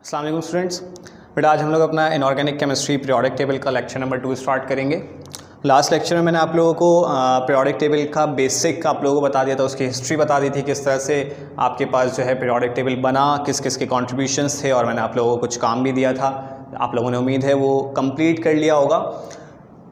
अस्सलाम वालेकुम स्टूडेंट्स। बेटा आज हम लोग अपना इनऑर्गेनिक केमिस्ट्री पीरियोडिक टेबल का लेक्चर नंबर 2 स्टार्ट करेंगे। लास्ट लेक्चर में मैंने आप लोगों को पीरियोडिक टेबल का बेसिक आप लोगों को बता दिया था, उसकी हिस्ट्री बता दी थी, किस तरह से आपके पास जो है पीरियोडिक टेबल बना, किस किस के कॉन्ट्रीब्यूशंस थे, और मैंने आप लोगों को कुछ काम भी दिया था। आप लोगों ने उम्मीद है वो कंप्लीट कर लिया होगा।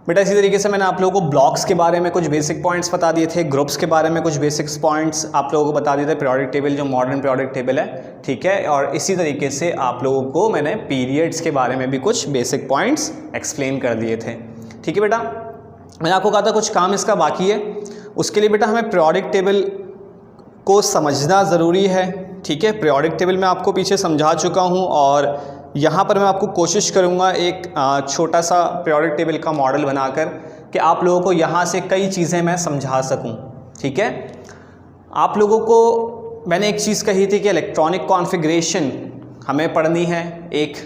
बेटा इसी तरीके से मैंने आप लोगों को ब्लॉक्स के बारे में कुछ बेसिक पॉइंट्स बता दिए थे, ग्रुप्स के बारे में कुछ बेसिक्स पॉइंट्स आप लोगों को बता दिए थे, पीरियोडिक टेबल जो मॉडर्न पीरियोडिक टेबल है, ठीक है। और इसी तरीके से आप लोगों को मैंने पीरियड्स के बारे में भी कुछ बेसिक पॉइंट्स एक्सप्लेन कर दिए थे, ठीक है बेटा। मैंने आपको कहा था कुछ काम इसका बाकी है, उसके लिए बेटा हमें पीरियोडिक टेबल को समझना ज़रूरी है, ठीक है। पीरियोडिक टेबल मैं आपको पीछे समझा चुका हूँ और यहाँ पर मैं आपको कोशिश करूँगा एक छोटा सा पीरियोडिक टेबल का मॉडल बनाकर कि आप लोगों को यहाँ से कई चीज़ें मैं समझा सकूँ, ठीक है। आप लोगों को मैंने एक चीज़ कही थी कि इलेक्ट्रॉनिक कॉन्फ़िगरेशन हमें पढ़नी है एक,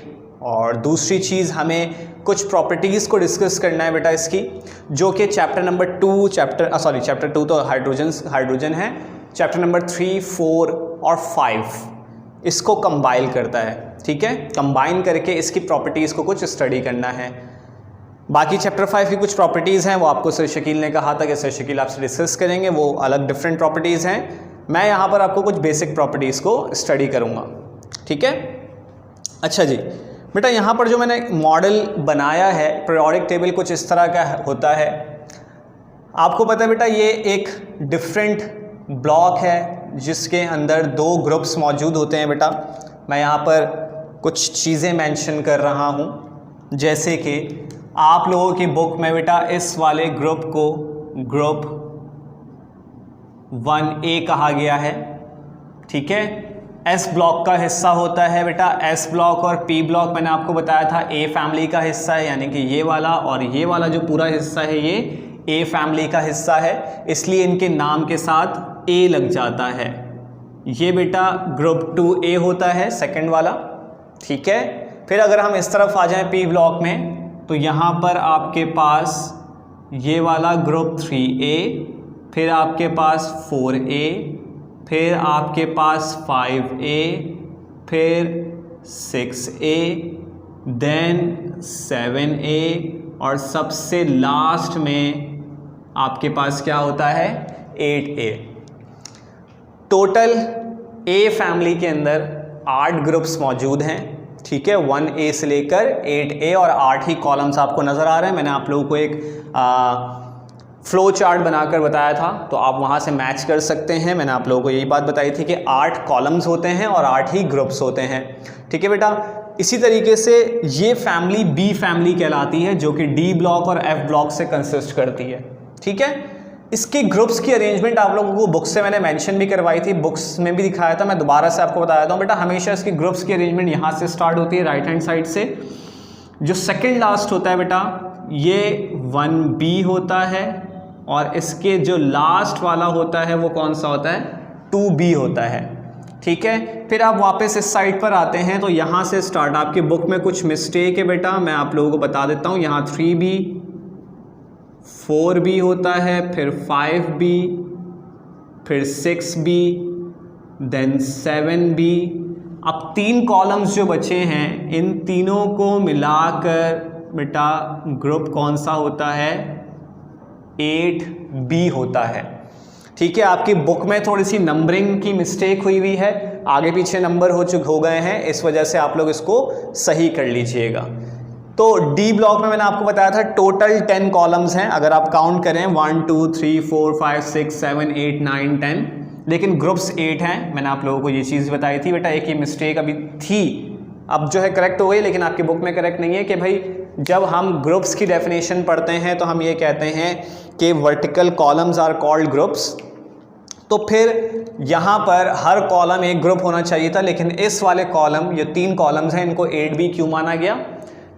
और दूसरी चीज़ हमें कुछ प्रॉपर्टीज़ को डिस्कस करना है बेटा इसकी, जो कि चैप्टर नंबर 2 चैप्टर 2 तो हाइड्रोजन है, चैप्टर नंबर 3, 4 और 5 इसको कंबाइन करता है, ठीक है। कंबाइन करके इसकी प्रॉपर्टीज़ को कुछ स्टडी करना है। बाकी चैप्टर 5 की कुछ प्रॉपर्टीज़ हैं, वो आपको सर शकील ने कहा था कि सर शकील आपसे डिस्कस करेंगे, वो अलग डिफरेंट प्रॉपर्टीज़ हैं। मैं यहाँ पर आपको कुछ बेसिक प्रॉपर्टीज़ को स्टडी करूँगा, ठीक है। अच्छा जी बेटा, यहाँ पर जो मैंने मॉडल बनाया है पीरियोडिक टेबल कुछ इस तरह का होता है। आपको पता है बेटा ये एक डिफरेंट ब्लॉक है जिसके अंदर 2 ग्रुप्स मौजूद होते हैं बेटा। मैं यहाँ पर कुछ चीज़ें मेंशन कर रहा हूँ, जैसे कि आप लोगों की बुक में बेटा इस वाले ग्रुप को ग्रुप 1A कहा गया है, ठीक है। एस ब्लॉक का हिस्सा होता है बेटा, एस ब्लॉक और पी ब्लॉक मैंने आपको बताया था ए फैमिली का हिस्सा है, यानी कि ये वाला और ये वाला जो पूरा हिस्सा है ये ए फैमिली का हिस्सा है, इसलिए इनके नाम के साथ ए लग जाता है। ये बेटा ग्रुप 2A होता है, सेकंड वाला, ठीक है। फिर अगर हम इस तरफ आ जाएं पी ब्लॉक में, तो यहाँ पर आपके पास ये वाला ग्रुप 3A, फिर आपके पास 4A, फिर आपके पास 5A, फिर 6A, देन 7A, और सबसे लास्ट में आपके पास क्या होता है 8A। टोटल ए फैमिली के अंदर 8 ग्रुप्स मौजूद हैं, ठीक है। 1A से लेकर 8A, और 8 ही कॉलम्स आपको नज़र आ रहे हैं। मैंने आप लोगों को एक फ्लो चार्ट बनाकर बताया था, तो आप वहाँ से मैच कर सकते हैं। मैंने आप लोगों को यही बात बताई थी कि 8 कॉलम्स होते हैं और 8 ही ग्रुप्स होते हैं, ठीक है बेटा। इसी तरीके से ये फैमिली बी फैमिली कहलाती है, जो कि डी ब्लॉक और एफ ब्लॉक से कंसिस्ट करती है, ठीक है। इसके ग्रुप्स की अरेंजमेंट आप लोगों को बुक्स से मैंने मेंशन भी करवाई थी, बुक्स में भी दिखाया था, मैं दोबारा से आपको बता देता हूँ बेटा। हमेशा इसकी ग्रुप्स की अरेंजमेंट यहाँ से स्टार्ट होती है, राइट हैंड साइड से। जो सेकंड लास्ट होता है बेटा ये 1B होता है, और इसके जो लास्ट वाला होता है वो कौन सा होता है 2B होता है, ठीक है। फिर आप वापस इस साइड पर आते हैं तो यहाँ से स्टार्ट, आपकी बुक में कुछ मिस्टेक है बेटा, मैं आप लोगों को बता देता हूँ। यहाँ 3B 4B होता है, फिर 5B, फिर 6B, देन 7B। अब 3 कॉलम्स जो बचे हैं, इन तीनों को मिलाकर बेटा ग्रुप कौन सा होता है 8B होता है, ठीक है। आपकी बुक में थोड़ी सी नंबरिंग की मिस्टेक हुई है, आगे पीछे नंबर हो गए हैं, इस वजह से आप लोग इसको सही कर लीजिएगा। तो डी ब्लॉक में मैंने आपको बताया था टोटल 10 कॉलम्स हैं, अगर आप काउंट करें 1 2 3 4 5 6 7 8 9 10, लेकिन ग्रुप्स 8 हैं। मैंने आप लोगों को ये चीज़ बताई थी बेटा, एक ही मिस्टेक अभी थी, अब जो है करेक्ट हो गई, लेकिन आपकी बुक में करेक्ट नहीं है कि भाई जब हम ग्रुप्स की डेफिनेशन पढ़ते हैं तो हम ये कहते हैं कि vertical columns are called groups. तो फिर यहाँ पर हर कॉलम एक ग्रुप होना चाहिए था, लेकिन इस वाले कॉलम, ये 3 कॉलम्स हैं, इनको 8B क्यों माना गया,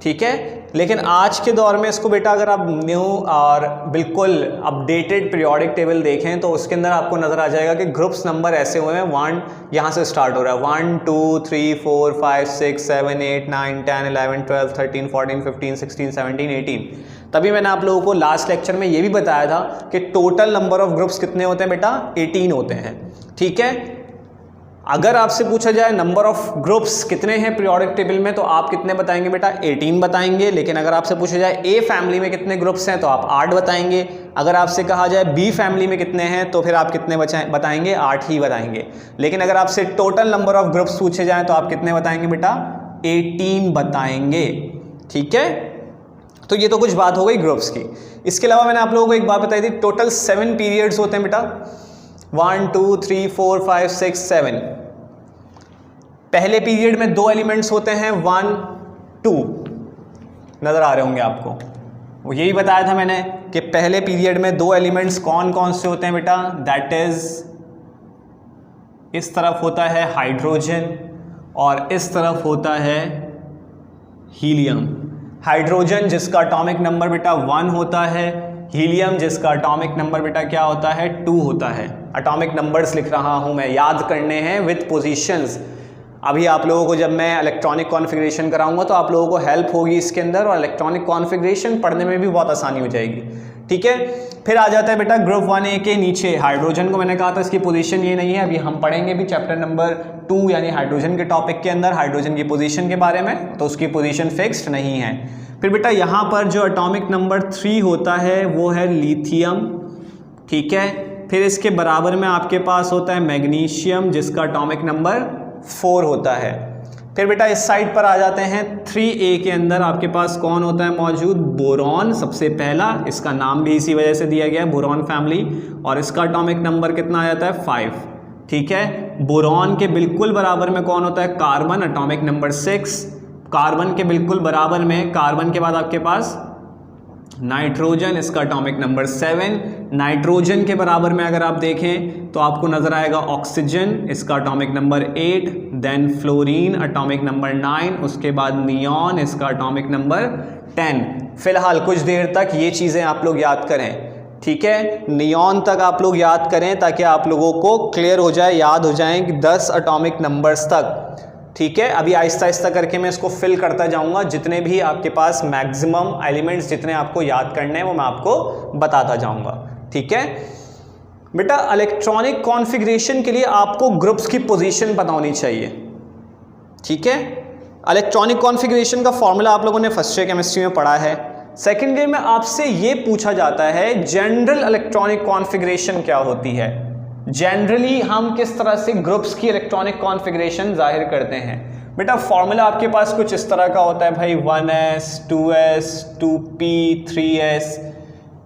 ठीक है। लेकिन आज के दौर में इसको बेटा अगर आप न्यू और बिल्कुल अपडेटेड पीरियोडिक टेबल देखें तो उसके अंदर आपको नज़र आ जाएगा कि ग्रुप्स नंबर ऐसे हुए हैं, 1 यहाँ से स्टार्ट हो रहा है, 1 2 3 4 5 6 7 8 9 10 11 12 13 14 15 16 17 18। तभी मैंने आप लोगों को लास्ट लेक्चर में ये भी बताया था कि टोटल नंबर ऑफ ग्रुप्स कितने होते हैं बेटा 18 होते हैं, ठीक है। अगर आपसे पूछा जाए नंबर ऑफ ग्रुप्स कितने हैं पीरियोडिक टेबल में, तो आप कितने बताएंगे बेटा? 18 बताएंगे। लेकिन अगर आपसे पूछा जाए ए फैमिली में कितने ग्रुप्स हैं, तो आप 8 बताएंगे। अगर आपसे कहा जाए बी फैमिली में कितने हैं, तो फिर आप कितने बताएंगे? 8 ही बताएंगे। लेकिन अगर आपसे टोटल नंबर ऑफ ग्रुप्स पूछे जाएँ तो आप कितने बताएंगे बेटा? 18 बताएंगे। ठीक है, तो ये तो कुछ बात हो गई ग्रुप्स की। इसके अलावा मैंने आप लोगों को एक बात बताई थी, टोटल 7 पीरियड्स होते हैं बेटा, 1 2 3 4 5 6 7। पहले पीरियड में 2 एलिमेंट्स होते हैं, 1 2, नजर आ रहे होंगे आपको। वो यही बताया था मैंने कि पहले पीरियड में 2 एलिमेंट्स कौन कौन से होते हैं बेटा? दैट इज इस तरफ होता है हाइड्रोजन और इस तरफ होता है हीलियम। हाइड्रोजन जिसका एटॉमिक नंबर बेटा 1 होता है, हीलियम जिसका एटॉमिक नंबर बेटा क्या होता है? 2 होता है। एटॉमिक नंबर्स लिख रहा हूं मैं, याद करने हैं विद पोजीशंस। अभी आप लोगों को जब मैं इलेक्ट्रॉनिक कॉन्फ़िगरेशन कराऊंगा तो आप लोगों को हेल्प होगी इसके अंदर, और इलेक्ट्रॉनिक कॉन्फ़िगरेशन पढ़ने में भी बहुत आसानी हो जाएगी। ठीक है, फिर आ जाता है बेटा ग्रुप 1A के नीचे हाइड्रोजन को। मैंने कहा था इसकी पोजीशन ये नहीं है, अभी हम पढ़ेंगे भी चैप्टर नंबर 2 यानी हाइड्रोजन के टॉपिक के अंदर हाइड्रोजन की पोजीशन के बारे में, तो उसकी पोजीशन फिक्स्ड नहीं है। फिर बेटा यहाँ पर जो एटॉमिक नंबर 3 होता है वो है लिथियम। ठीक है, फिर इसके बराबर में आपके पास होता है मैग्नीशियम जिसका एटॉमिक नंबर 4 होता है। फिर बेटा इस साइड पर आ जाते हैं 3A के अंदर आपके पास कौन होता है मौजूद? बोरॉन सबसे पहला, इसका नाम भी इसी वजह से दिया गया है बोरॉन फैमिली, और इसका एटॉमिक नंबर कितना आ जाता है? 5। ठीक है, बोरॉन के बिल्कुल बराबर में कौन होता है? Carbon, atomic number 6। कार्बन के बिल्कुल बराबर में, कार्बन के बाद आपके पास नाइट्रोजन, इसका एटॉमिक नंबर 7। नाइट्रोजन के बराबर में अगर आप देखें तो आपको नजर आएगा ऑक्सीजन, इसका atomic number 8। Then fluorine, atomic number 9। उसके बाद नियॉन, इसका एटॉमिक नंबर 10। फिलहाल कुछ देर तक ये चीज़ें आप लोग याद करें। ठीक है, नियॉन तक आप लोग याद करें ताकि आप लोगों को क्लियर हो जाए, याद हो जाए कि 10 एटॉमिक नंबर्स तक। ठीक है, अभी आहिस्ता आहिस्ता करके मैं इसको फिल करता जाऊंगा, जितने भी आपके पास मैक्सिमम एलिमेंट्स जितने आपको याद करने हैं वो मैं आपको बताता जाऊंगा। ठीक है बेटा, इलेक्ट्रॉनिक कॉन्फ़िगरेशन के लिए आपको ग्रुप्स की पोजीशन पता होनी चाहिए। ठीक है, इलेक्ट्रॉनिक कॉन्फ़िगरेशन का फॉर्मूला आप लोगों ने फर्स्ट ईयर केमिस्ट्री में पढ़ा है। सेकेंड ईयर में आपसे ये पूछा जाता है जनरल इलेक्ट्रॉनिक कॉन्फ़िगरेशन क्या होती है, जनरली हम किस तरह से ग्रुप्स की इलेक्ट्रॉनिक कॉन्फ़िगरेशन जाहिर करते हैं। बेटा फॉर्मूला आपके पास कुछ इस तरह का होता है भाई, 1s 2s 2p 3s।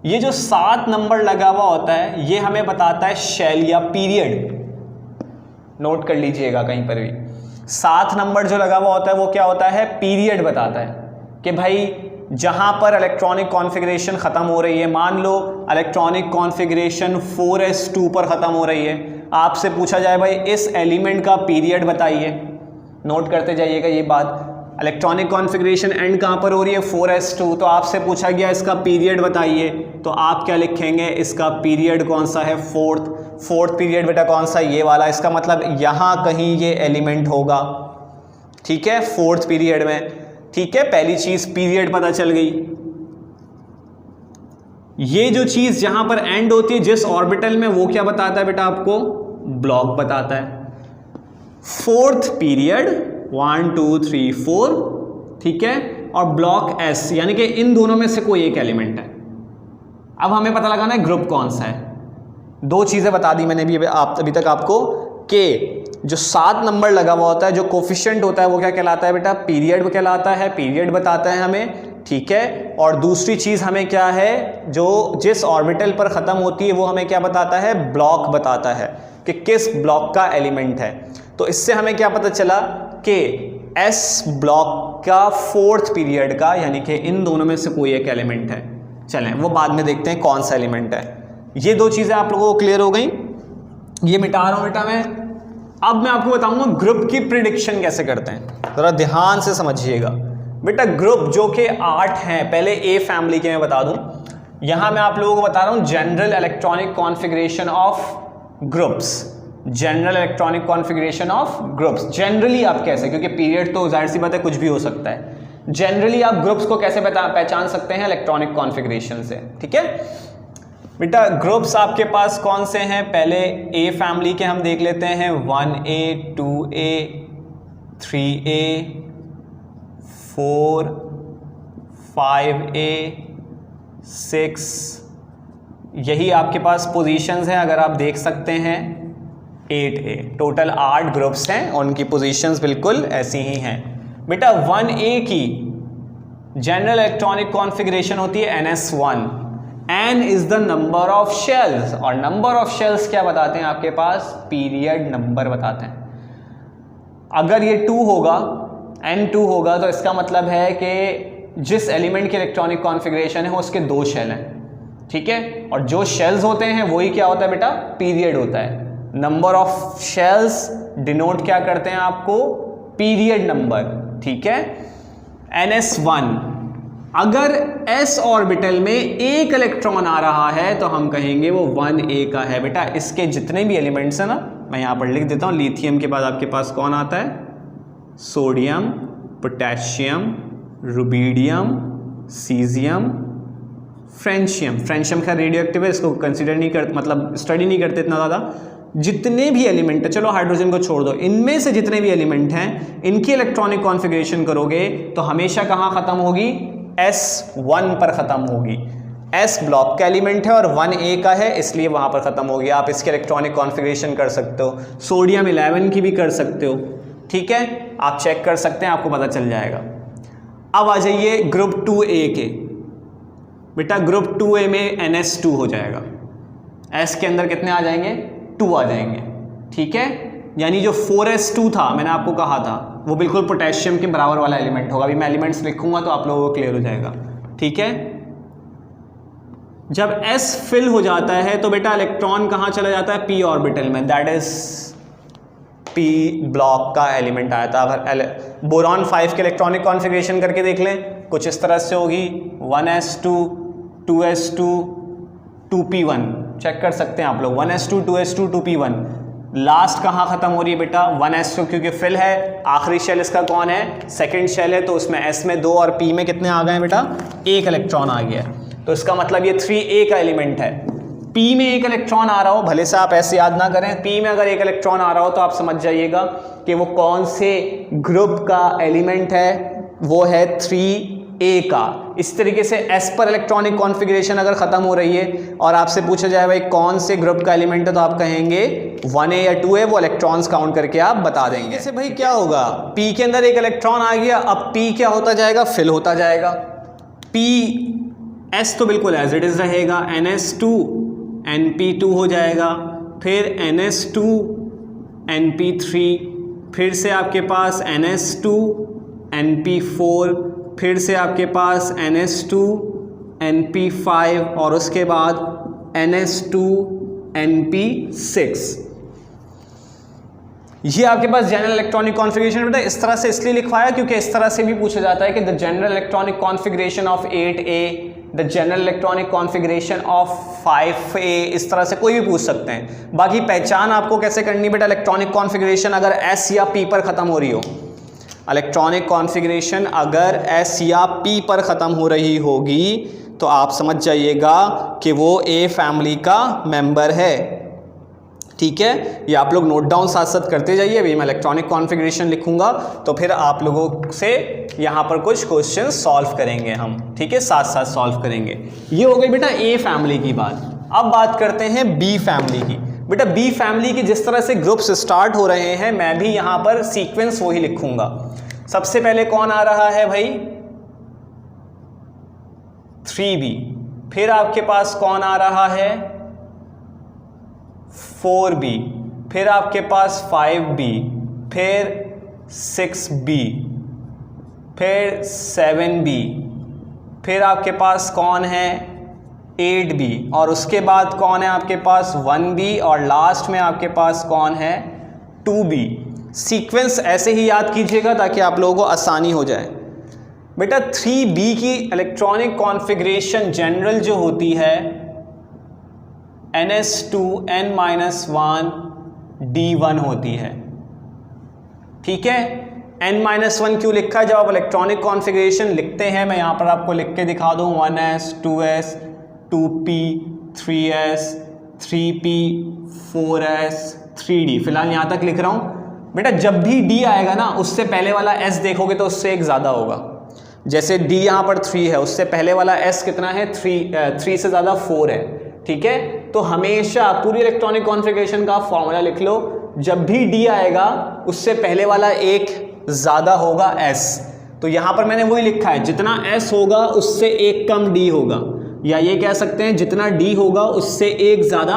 ये जो 7 नंबर लगा हुआ होता है ये हमें बताता है शेल या पीरियड। नोट कर लीजिएगा कहीं पर भी, 7 नंबर जो लगा हुआ होता है वो क्या होता है? पीरियड बताता है कि भाई जहां पर इलेक्ट्रॉनिक कॉन्फ़िगरेशन ख़त्म हो रही है, मान लो इलेक्ट्रॉनिक कॉन्फ़िगरेशन 4s2 पर ख़त्म हो रही है, आपसे पूछा जाए भाई इस एलिमेंट का पीरियड बताइए। नोट करते जाइएगा ये बात, इलेक्ट्रॉनिक कॉन्फ़िगरेशन एंड कहाँ पर हो रही है? 4s2, तो आपसे पूछा गया इसका पीरियड बताइए, तो आप क्या लिखेंगे? इसका पीरियड कौन सा है? फोर्थ पीरियड बेटा कौन सा? ये वाला। इसका मतलब यहाँ कहीं ये एलिमेंट होगा। ठीक है, 4th पीरियड में। ठीक है, पहली चीज पीरियड पता चल गई। ये जो चीज जहां पर एंड होती है जिस ऑर्बिटल में, वो क्या बताता है बेटा आपको? ब्लॉक बताता है। 4th period 1 2 3 4। ठीक है, और ब्लॉक S, यानी कि इन दोनों में से कोई एक एलिमेंट है। अब हमें पता लगाना है ग्रुप कौन सा है। 2 चीजें बता दी मैंने भी अभी तक आपको कि जो 7 नंबर लगा हुआ होता है, जो कोफिशिएंट होता है वो क्या कहलाता है बेटा? पीरियड कहलाता है, पीरियड बताता है हमें। ठीक है, और दूसरी चीज हमें क्या है, जो जिस ऑर्बिटल पर खत्म होती है वो हमें क्या बताता है? ब्लॉक बताता है कि किस ब्लॉक का एलिमेंट है। तो इससे हमें क्या पता चला कि S ब्लॉक का 4th पीरियड का, यानी कि इन दोनों में से कोई एक एलिमेंट है। चलें वो बाद में देखते हैं कौन सा एलिमेंट है। ये 2 चीजें आप लोगों को क्लियर हो गई, ये मिटा रहा हूं बेटा मैं। अब मैं आपको बताऊंगा ग्रुप की प्रिडिक्शन कैसे करते हैं, जरा ध्यान से समझिएगा बेटा। ग्रुप जो कि 8 हैं, पहले ए फैमिली के मैं बता दूं, यहां मैं आप लोगों को बता रहा हूं general electronic configuration of groups. General electronic configuration of groups, generally आप कैसे, क्योंकि पीरियड तो जाहिर सी बात है कुछ भी हो सकता है। जनरली आप ग्रुप्स को कैसे पहचान सकते हैं? इलेक्ट्रॉनिक कॉन्फ़िगरेशन से। ठीक है, बेटा ग्रुप्स आपके पास कौन से हैं, पहले ए फैमिली के हम देख लेते हैं, 1A 2A 3A 4 5A 6, यही आपके पास पोजीशंस हैं अगर आप देख सकते हैं, 8A, टोटल 8 ग्रुप्स हैं, उनकी पोजीशंस बिल्कुल ऐसी ही हैं। बेटा 1A की जनरल इलेक्ट्रॉनिक कॉन्फ़िगरेशन होती है NS1, N is the number of shells, और नंबर ऑफ शेल्स क्या बताते हैं आपके पास, पीरियड नंबर बताते हैं। अगर ये 2 होगा, N2 होगा, तो इसका मतलब है कि जिस एलिमेंट की इलेक्ट्रॉनिक कॉन्फ़िगरेशन है उसके 2 शेल हैं, ठीक है, और जो शेल्स होते हैं वही क्या होता है बेटा, पीरियड होता है। नंबर ऑफ शेल्स डिनोट क्या करते हैं आपको, पीरियड नंबर, ठीक है। NS1, अगर s ऑर्बिटल में एक इलेक्ट्रॉन आ रहा है तो हम कहेंगे वो 1A का है। बेटा इसके जितने भी एलिमेंट्स हैं ना, मैं यहाँ पर लिख देता हूँ, लिथियम के बाद आपके पास कौन आता है, sodium, potassium, rubidium, caesium, francium. Francium का रेडियो एक्टिव है, इसको कंसिडर नहीं कर, मतलब स्टडी नहीं करते इतना ज़्यादा। जितने भी एलिमेंट है, चलो हाइड्रोजन को छोड़ दो, इनमें से जितने भी एलिमेंट हैं इनकी इलेक्ट्रॉनिक कॉन्फ़िगरेशन करोगे तो हमेशा कहाँ ख़त्म होगी, S1 पर ख़त्म होगी। S ब्लॉक का एलिमेंट है और 1A का है, इसलिए वहाँ पर ख़त्म होगी। आप इसके इलेक्ट्रॉनिक कॉन्फ़िगरेशन कर सकते हो, सोडियम 11 की भी कर सकते हो, ठीक है, आप चेक कर सकते हैं, आपको पता चल जाएगा। अब आ जाइए ग्रुप 2A के। बेटा ग्रुप 2A में NS2 हो जाएगा, S के अंदर कितने आ जाएंगे, 2 आ जाएंगे, ठीक है, यानी जो 4S2 था मैंने आपको कहा था वो बिल्कुल पोटेशियम के बराबर वाला एलिमेंट होगा। अभी मैं एलिमेंट्स लिखूंगा तो आप लोगों को क्लियर हो जाएगा, ठीक है। जब S फिल हो जाता है तो बेटा इलेक्ट्रॉन कहाँ चला जाता है, p ऑर्बिटल में, दैट इज p ब्लॉक का एलिमेंट आया था। बोरॉन 5 के इलेक्ट्रॉनिक कॉन्फ़िगरेशन करके देख लें, कुछ इस तरह से होगी, 1s2 2s2 2p1, चेक कर सकते हैं आप लोग, 1s2 2s2 2p1। लास्ट कहाँ ख़त्म हो रही है बेटा, 1s2, क्योंकि फिल है, आखिरी शेल इसका कौन है, सेकंड शेल है, तो उसमें S में 2 और P में कितने आ गए हैं बेटा, 1 इलेक्ट्रॉन आ गया है, तो इसका मतलब ये 3A का एलिमेंट है। P में 1 इलेक्ट्रॉन आ रहा हो, भले से आप ऐसे याद ना करें, P में अगर 1 इलेक्ट्रॉन आ रहा हो तो आप समझ जाइएगा कि वो कौन से ग्रुप का एलिमेंट है, वो है 3A का। इस तरीके से S पर इलेक्ट्रॉनिक कॉन्फ़िगरेशन अगर ख़त्म हो रही है और आपसे पूछा जाए भाई कौन से ग्रुप का एलिमेंट है, तो आप कहेंगे 1A या 2A, वो इलेक्ट्रॉन्स काउंट करके आप बता देंगे। जैसे भाई क्या होगा, P के अंदर 1 इलेक्ट्रॉन आ गया, अब P क्या होता जाएगा, फिल होता जाएगा। P S तो बिल्कुल एज इट इज़ रहेगा, NS2 NP2 हो जाएगा, फिर NS2 NP3, फिर से आपके पास NS2 NP4, फिर से आपके पास NS2 NP5 और उसके बाद NS2 NP6। ये आपके पास जनरल इलेक्ट्रॉनिक कॉन्फ़िगरेशन बेटा इस तरह से इसलिए लिखवाया क्योंकि इस तरह से भी पूछा जाता है कि the general electronic configuration of 8A, the general electronic configuration of 5A, इस तरह से कोई भी पूछ सकते हैं। बाकी पहचान आपको कैसे करनी बेटा, इलेक्ट्रॉनिक कॉन्फ़िगरेशन अगर S या P पर ख़त्म हो रही हो, इलेक्ट्रॉनिक कॉन्फ़िगरेशन अगर S या P पर ख़त्म हो रही होगी तो आप समझ जाइएगा कि वो A फैमिली का मेंबर है, ठीक है। ये आप लोग नोट डाउन साथ साथ करते जाइए। अभी मैं इलेक्ट्रॉनिक कॉन्फ़िगरेशन लिखूंगा तो फिर आप लोगों से यहाँ पर कुछ क्वेश्चन सॉल्व करेंगे हम, ठीक है, साथ साथ सॉल्व करेंगे। ये हो गई बेटा A फैमिली की बात। अब बात करते हैं B फैमिली की। बेटा B फैमिली की जिस तरह से ग्रुप्स स्टार्ट हो रहे हैं, मैं भी यहाँ पर सीक्वेंस वही लिखूंगा। सबसे पहले कौन आ रहा है भाई, 3B, फिर आपके पास कौन आ रहा है, 4B, फिर आपके पास 5B, फिर 6B, फिर 7B, फिर आपके पास कौन है 8B, और उसके बाद कौन है आपके पास 1B, और लास्ट में आपके पास कौन है 2B। सीक्वेंस ऐसे ही याद कीजिएगा ताकि आप लोगों को आसानी हो जाए। बेटा 3B की इलेक्ट्रॉनिक कॉन्फ़िगरेशन जनरल जो होती है NS2N-1 D1 होती है, ठीक है। N-1 क्यों लिखा है, जब आप इलेक्ट्रॉनिक कॉन्फ़िगरेशन लिखते हैं, मैं यहाँ पर आपको लिख के दिखा दूँ 1S 2S 2P 3s 3p 4s 3d। फिलहाल यहाँ तक लिख रहा हूँ बेटा। जब भी d आएगा ना उससे पहले वाला s देखोगे तो उससे एक ज़्यादा होगा। जैसे d यहाँ पर 3 है, उससे पहले वाला s कितना है 3 से ज़्यादा 4 है। ठीक है, तो हमेशा पूरी इलेक्ट्रॉनिक कॉन्फ़िगरेशन का फॉर्मूला लिख लो, जब भी d आएगा उससे पहले वाला एक ज़्यादा होगा s। तो यहाँ पर मैंने वही लिखा है, जितना s होगा उससे एक कम d होगा, या ये कह सकते हैं जितना d होगा उससे एक ज़्यादा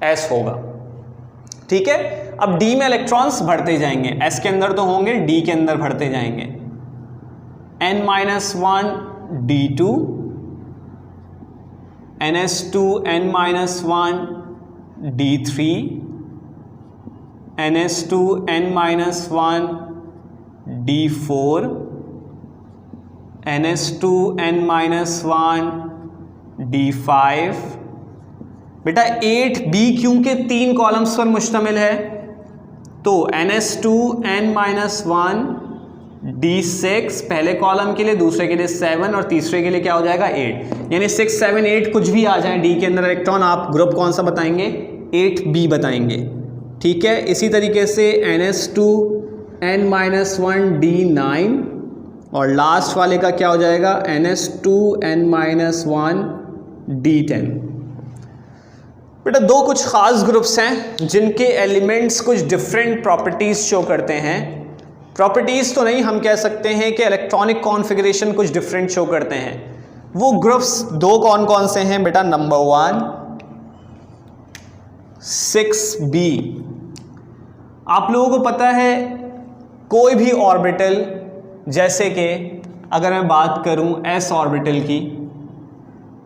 s होगा। ठीक है, अब d में इलेक्ट्रॉन्स बढ़ते जाएंगे, s के अंदर तो होंगे, d के अंदर बढ़ते जाएंगे। n-1 d2 ns2 n-1 d3 ns2 n-1 d4 ns2 n-1 d5। बेटा 8b क्योंकि 3 कॉलम्स पर मुश्तमिल है, तो ns2 n-1 d6 पहले कॉलम के लिए, दूसरे के लिए 7 और तीसरे के लिए क्या हो जाएगा 8, यानी 6 7 8 कुछ भी आ जाए d के अंदर इलेक्ट्रॉन, आप ग्रुप कौन सा बताएंगे 8b बताएंगे। ठीक है, इसी तरीके से ns2 n-1 d9 और लास्ट वाले का क्या हो जाएगा ns2 n-1 d10। बेटा दो कुछ खास ग्रुप्स हैं जिनके एलिमेंट्स कुछ डिफरेंट प्रॉपर्टीज शो करते हैं। प्रॉपर्टीज तो नहीं, हम कह सकते हैं कि इलेक्ट्रॉनिक कॉन्फ़िगरेशन कुछ डिफरेंट शो करते हैं। वो ग्रुप्स दो कौन कौन से हैं बेटा? Number 1 6b। आप लोगों को पता है कोई भी ऑर्बिटल, जैसे कि अगर मैं बात करूं s ऑर्बिटल की,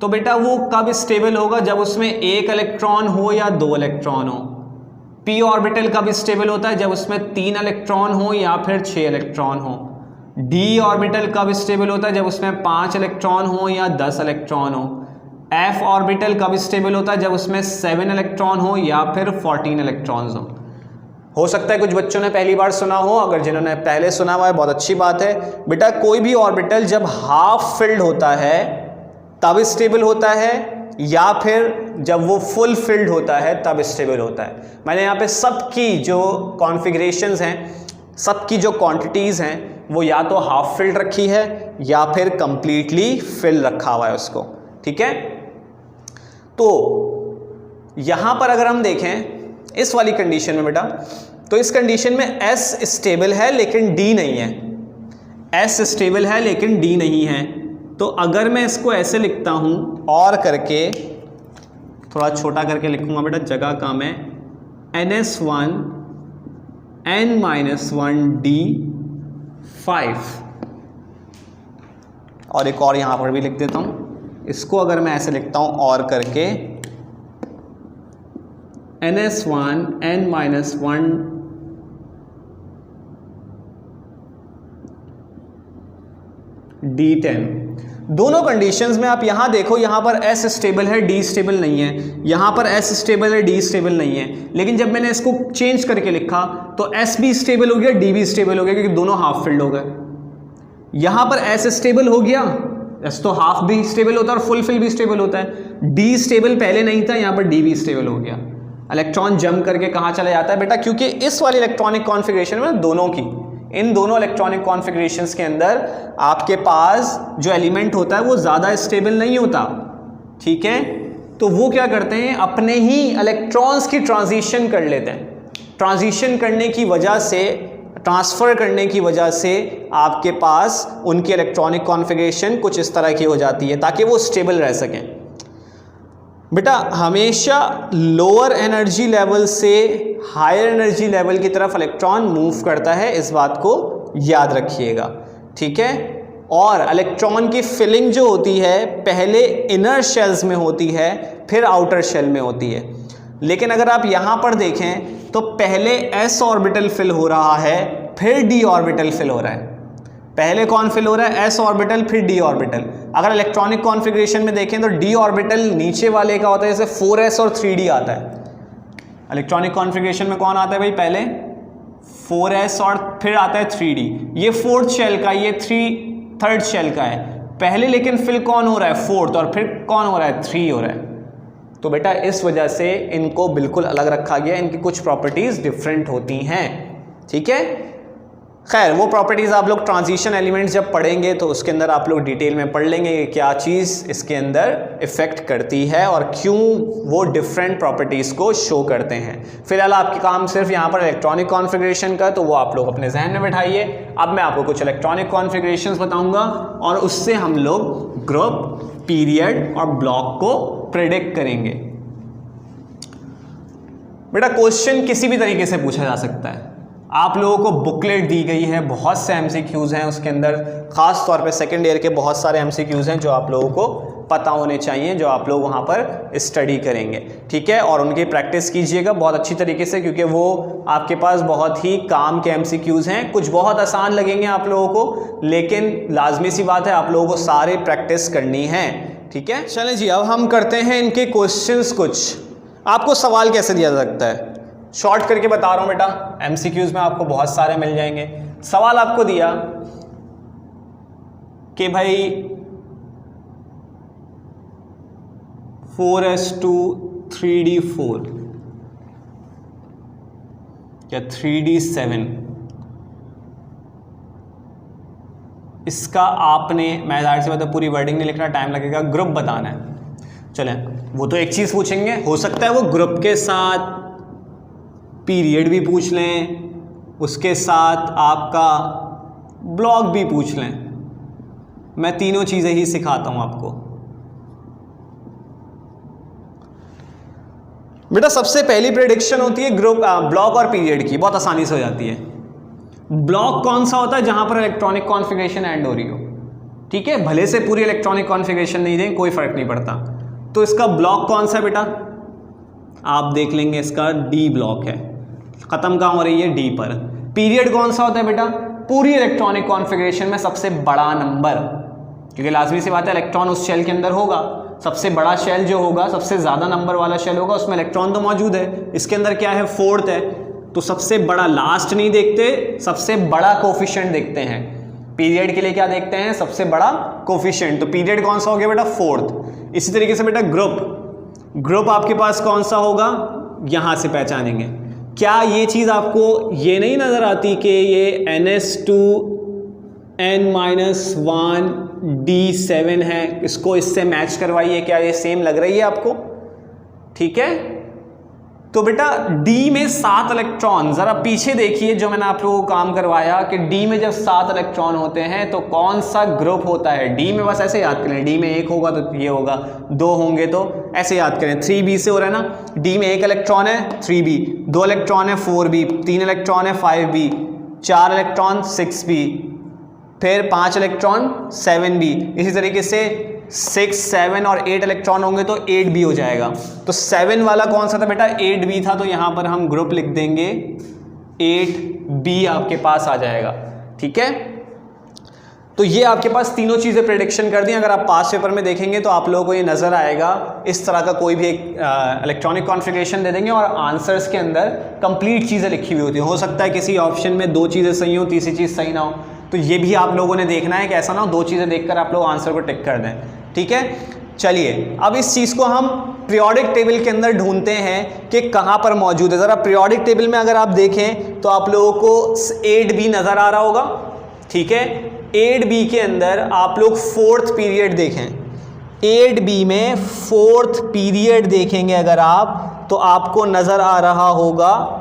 तो बेटा वो कब स्टेबल होगा? जब उसमें एक इलेक्ट्रॉन हो या 2 इलेक्ट्रॉन हो। p ऑर्बिटल कब स्टेबल होता है? जब उसमें 3 इलेक्ट्रॉन हो या फिर 6 इलेक्ट्रॉन हो। d ऑर्बिटल कब स्टेबल होता है? जब उसमें 5 इलेक्ट्रॉन हो या 10 इलेक्ट्रॉन हो। f ऑर्बिटल कब स्टेबल होता है? जब उसमें 7 इलेक्ट्रॉन हो या फिर 14 इलेक्ट्रॉन्स हो सकता है कुछ बच्चों ने पहली बार सुना हो, अगर जिन्होंने पहले सुना हुआ है बहुत अच्छी बात है। बेटा कोई भी ऑर्बिटल जब हाफ फिल्ड होता है तब स्टेबल होता है, या फिर जब वो फुल फिल्ड होता है तब स्टेबल होता है। मैंने यहाँ पे सबकी जो कॉन्फ़िगरेशंस हैं, सबकी जो क्वांटिटीज़ हैं, वो या तो हाफ फिल्ड रखी है या फिर कंप्लीटली फिल रखा हुआ है उसको। ठीक है, तो यहाँ पर अगर हम देखें इस वाली कंडीशन में बेटा, तो इस कंडीशन में s स्टेबल है लेकिन d नहीं है। s स्टेबल है लेकिन d नहीं है। तो अगर मैं इसको ऐसे लिखता हूं और करके थोड़ा छोटा करके लिखूंगा बेटा, जगह कम है, ns1 n-1 d5, और एक और यहां पर भी लिख देता हूं। इसको अगर मैं ऐसे लिखता हूं और करके ns1 n-1 d10। दोनों कंडीशंस में आप यहां देखो, यहां पर s स्टेबल है d स्टेबल नहीं है, यहां पर s स्टेबल है d स्टेबल नहीं है। लेकिन जब मैंने इसको चेंज करके लिखा तो s भी स्टेबल हो गया, d भी स्टेबल हो गया, क्योंकि दोनों हाफ फिल्ड हो गए। यहां पर s स्टेबल हो गया, s तो हाफ भी स्टेबल होता है और फुल फिल भी स्टेबल होता है। d स्टेबल पहले नहीं था, यहां पर d भी स्टेबल हो गया। इलेक्ट्रॉन जंप करके कहाँ चला जाता है बेटा? क्योंकि इस वाली इलेक्ट्रॉनिक कॉन्फ़िगरेशन में दोनों की, इन दोनों इलेक्ट्रॉनिक कॉन्फ़िगरेशंस के अंदर आपके पास जो एलिमेंट होता है वो ज़्यादा स्टेबल नहीं होता। ठीक है, तो वो क्या करते हैं, अपने ही इलेक्ट्रॉन्स की ट्रांजिशन कर लेते हैं। ट्रांजिशन करने की वजह से, ट्रांसफ़र करने की वजह से आपके पास उनकी इलेक्ट्रॉनिक कॉन्फ़िगरेशन कुछ इस तरह की हो जाती है ताकि वो स्टेबल रह सकें। बेटा हमेशा लोअर एनर्जी लेवल से हायर एनर्जी लेवल की तरफ इलेक्ट्रॉन मूव करता है, इस बात को याद रखिएगा। ठीक है, और इलेक्ट्रॉन की फिलिंग जो होती है पहले इनर शेल्स में होती है, फिर आउटर शेल में होती है। लेकिन अगर आप यहाँ पर देखें तो पहले s ऑर्बिटल फिल हो रहा है, फिर d ऑर्बिटल फिल हो रहा है। पहले कौन फिल हो रहा है? s ऑर्बिटल, फिर d ऑर्बिटल। अगर इलेक्ट्रॉनिक कॉन्फ़िगरेशन में देखें तो d ऑर्बिटल नीचे वाले का होता है, जैसे 4s और 3d आता है। इलेक्ट्रॉनिक कॉन्फ़िगरेशन में कौन आता है भाई? पहले 4s और फिर आता है 3d। ये फोर्थ शेल का, ये थर्ड शेल का है पहले, लेकिन फिल कौन हो रहा है? फोर्थ, और फिर कौन हो रहा है? 3 हो रहा है। तो बेटा इस वजह से इनको बिल्कुल अलग रखा गया, इनकी कुछ प्रॉपर्टीज़ डिफरेंट होती हैं, ठीक है। खैर वो प्रॉपर्टीज़ आप लोग ट्रांजिशन एलिमेंट्स जब पढ़ेंगे तो उसके अंदर आप लोग डिटेल में पढ़ लेंगे कि क्या चीज़ इसके अंदर इफ़ेक्ट करती है और क्यों वो डिफरेंट प्रॉपर्टीज़ को शो करते हैं। फिलहाल आपके काम सिर्फ यहाँ पर इलेक्ट्रॉनिक कॉन्फ़िगरेशन का, तो वो आप लोग अपने जहन में बैठाइए। अब मैं आपको कुछ इलेक्ट्रॉनिक कॉन्फ़िगरेशंस बताऊँगा और उससे हम लोग ग्रुप, पीरियड और ब्लॉक को प्रेडिक्ट करेंगे। बेटा क्वेश्चन किसी भी तरीके से पूछा जा सकता है। आप लोगों को बुकलेट दी गई है, बहुत से एमसीक्यूज़ हैं उसके अंदर, ख़ास तौर पे सेकेंड ईयर के बहुत सारे एमसीक्यूज़ हैं जो आप लोगों को पता होने चाहिए, जो आप लोग वहाँ पर स्टडी करेंगे, ठीक है। और उनकी प्रैक्टिस कीजिएगा बहुत अच्छी तरीके से, क्योंकि वो आपके पास बहुत ही काम के एमसीक्यूज़ हैं। कुछ बहुत आसान लगेंगे आप लोगों को, लेकिन लाजमी सी बात है आप लोगों को सारे प्रैक्टिस करनी है, ठीक है। चलें जी, अब हम करते हैं इनके क्वेश्चंस। कुछ आपको सवाल कैसे दिया जा सकता है, शॉर्ट करके बता रहा हूँ बेटा, एमसीक्यूज़ में आपको बहुत सारे मिल जाएंगे। सवाल आपको दिया कि भाई 4s2 3d4 या 3d7, इसका आपने, मैं ज़ाहिर सी बात है पूरी वर्डिंग नहीं लिखना, टाइम लगेगा, ग्रुप बताना है। चलें, वो तो एक चीज़ पूछेंगे, हो सकता है वो ग्रुप के साथ पीरियड भी पूछ लें, उसके साथ आपका ब्लॉक भी पूछ लें। मैं तीनों चीज़ें ही सिखाता हूं आपको। बेटा सबसे पहली प्रेडिक्शन होती है ग्रुप, ब्लॉक और पीरियड की, बहुत आसानी से हो जाती है। ब्लॉक कौन सा होता है, जहां पर इलेक्ट्रॉनिक कॉन्फ़िगरेशन एंड हो रही हो, ठीक है। भले से पूरी इलेक्ट्रॉनिक कॉन्फ़िगरेशन नहीं दें, कोई फर्क नहीं पड़ता। तो इसका ब्लॉक कौन सा बेटा, आप देख लेंगे, इसका डी ब्लॉक है, खत्म कहाँ हो रही है, डी पर। पीरियड कौन सा होता है बेटा, पूरी इलेक्ट्रॉनिक कॉन्फ़िगरेशन में सबसे बड़ा नंबर, क्योंकि लाजमी सी बात है इलेक्ट्रॉन उस शेल के अंदर होगा, सबसे बड़ा शेल जो होगा, सबसे ज़्यादा नंबर वाला शेल होगा, उसमें इलेक्ट्रॉन तो मौजूद है। इसके अंदर क्या है, 4th है, तो सबसे बड़ा लास्ट नहीं देखते, सबसे बड़ा कोफिशिएंट देखते हैं। पीरियड के लिए क्या देखते हैं, सबसे बड़ा कोफिशिएंट। तो पीरियड कौन सा हो गया बेटा, 4th। इसी तरीके से बेटा ग्रुप आपके पास कौन सा होगा, यहां से पहचानेंगे। क्या ये चीज़ आपको ये नहीं नज़र आती कि ये ns2n-1d7 है, इसको इससे मैच करवाइए, क्या ये सेम लग रही है आपको, ठीक है। तो बेटा D में 7 इलेक्ट्रॉन, ज़रा पीछे देखिए जो मैंने आप लोगों को काम करवाया कि D में जब 7 इलेक्ट्रॉन होते हैं तो कौन सा ग्रुप होता है। D में बस ऐसे याद करें, D में 1 होगा तो ये होगा, 2 होंगे तो ऐसे याद करें। 3b से हो रहा है ना, D में 1 इलेक्ट्रॉन है 3b, 2 इलेक्ट्रॉन है 4b, 3 इलेक्ट्रॉन है 5b, 4 इलेक्ट्रॉन 6b, फिर 5 इलेक्ट्रॉन 7b। इसी तरीके से 6, 7 और 8 इलेक्ट्रॉन होंगे तो 8b हो जाएगा। तो 7 वाला कौन सा था बेटा, 8b था, तो यहाँ पर हम ग्रुप लिख देंगे 8b, आपके पास आ जाएगा, ठीक है। तो ये आपके पास तीनों चीज़ें प्रेडिक्शन कर दी। अगर आप पास पेपर में देखेंगे तो आप लोगों को ये नज़र आएगा, इस तरह का कोई भी एक इलेक्ट्रॉनिक कॉन्फ़िगरेशन दे देंगे और आंसर्स के अंदर कंप्लीट चीज़ें लिखी हुई होती हैं। हो सकता है किसी ऑप्शन में 2 चीज़ें सही हो, तीसरी चीज़ सही ना हो, तो ये भी आप लोगों ने देखना है कि ऐसा ना हो 2 चीज़ें देखकर आप लोग आंसर को टिक कर दें, ठीक है। चलिए अब इस चीज़ को हम पीरियोडिक टेबल के अंदर ढूंढते हैं कि कहाँ पर मौजूद है। ज़रा पीरियोडिक टेबल में अगर आप देखें तो आप लोगों को 8b नज़र आ रहा होगा, ठीक है। 8b के अंदर आप लोग 4th पीरियड देखें, 8b में 4th पीरियड देखेंगे अगर आप, तो आपको नज़र आ रहा होगा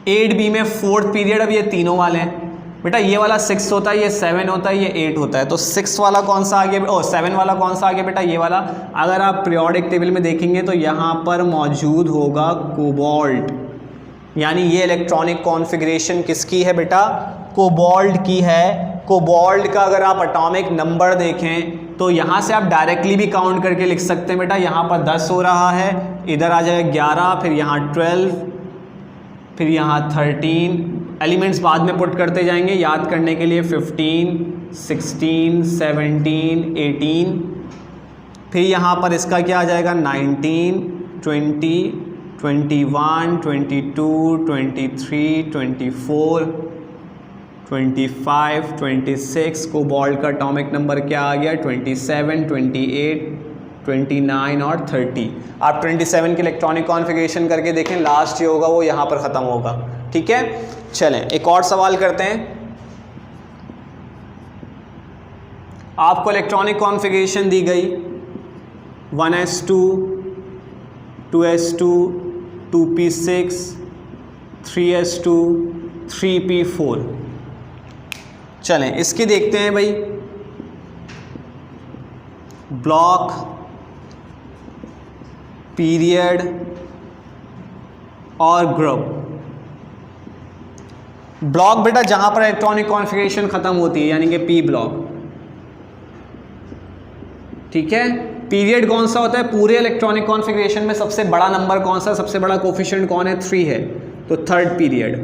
8b में 4th पीरियड। अब ये तीनों वाले हैं बेटा, ये वाला 6 होता है, ये 7 होता है, ये 8 होता है, तो 6 वाला कौन सा आगे, 7 वाला कौन सा आगे बेटा, ये वाला। अगर आप पीरियोडिक टेबल में देखेंगे तो यहाँ पर मौजूद होगा कोबाल्ट, यानी ये इलेक्ट्रॉनिक कॉन्फ़िगरेशन किसकी है बेटा, कोबाल्ट की है। कोबाल्ट का अगर आप एटॉमिक नंबर देखें तो यहाँ से आप डायरेक्टली भी काउंट करके लिख सकते हैं बेटा। यहाँ पर 10 हो रहा है, इधर आ जाएगा 11, फिर यहाँ 12, फिर यहाँ 13, एलिमेंट्स बाद में पुट करते जाएंगे याद करने के लिए। 15, 16, 17, 18, फिर यहाँ पर इसका क्या आ जाएगा 19, 20, 21, 22, 23, 24, 25, 26। कोबाल्ट का एटॉमिक नंबर क्या आ गया 27, 28, 29 और 30। आप 27 के इलेक्ट्रॉनिक कॉन्फ़िगरेशन करके देखें, लास्ट जो होगा वो यहाँ पर ख़त्म होगा। ठीक है, चलें एक और सवाल करते हैं। आपको इलेक्ट्रॉनिक कॉन्फ़िगरेशन दी गई 1s2, 2s2, 2p6, 3s2, 3p4। चलें इसकी देखते हैं भाई। ब्लॉक, पीरियड और ग्रुप। ब्लॉक बेटा जहां पर इलेक्ट्रॉनिक कॉन्फ़िगरेशन खत्म होती है यानी कि पी ब्लॉक। ठीक है, पीरियड कौन सा होता है? पूरे इलेक्ट्रॉनिक कॉन्फ़िगरेशन में सबसे बड़ा नंबर कौन सा, सबसे बड़ा कोफिशिएंट कौन है? 3 है, तो थर्ड पीरियड।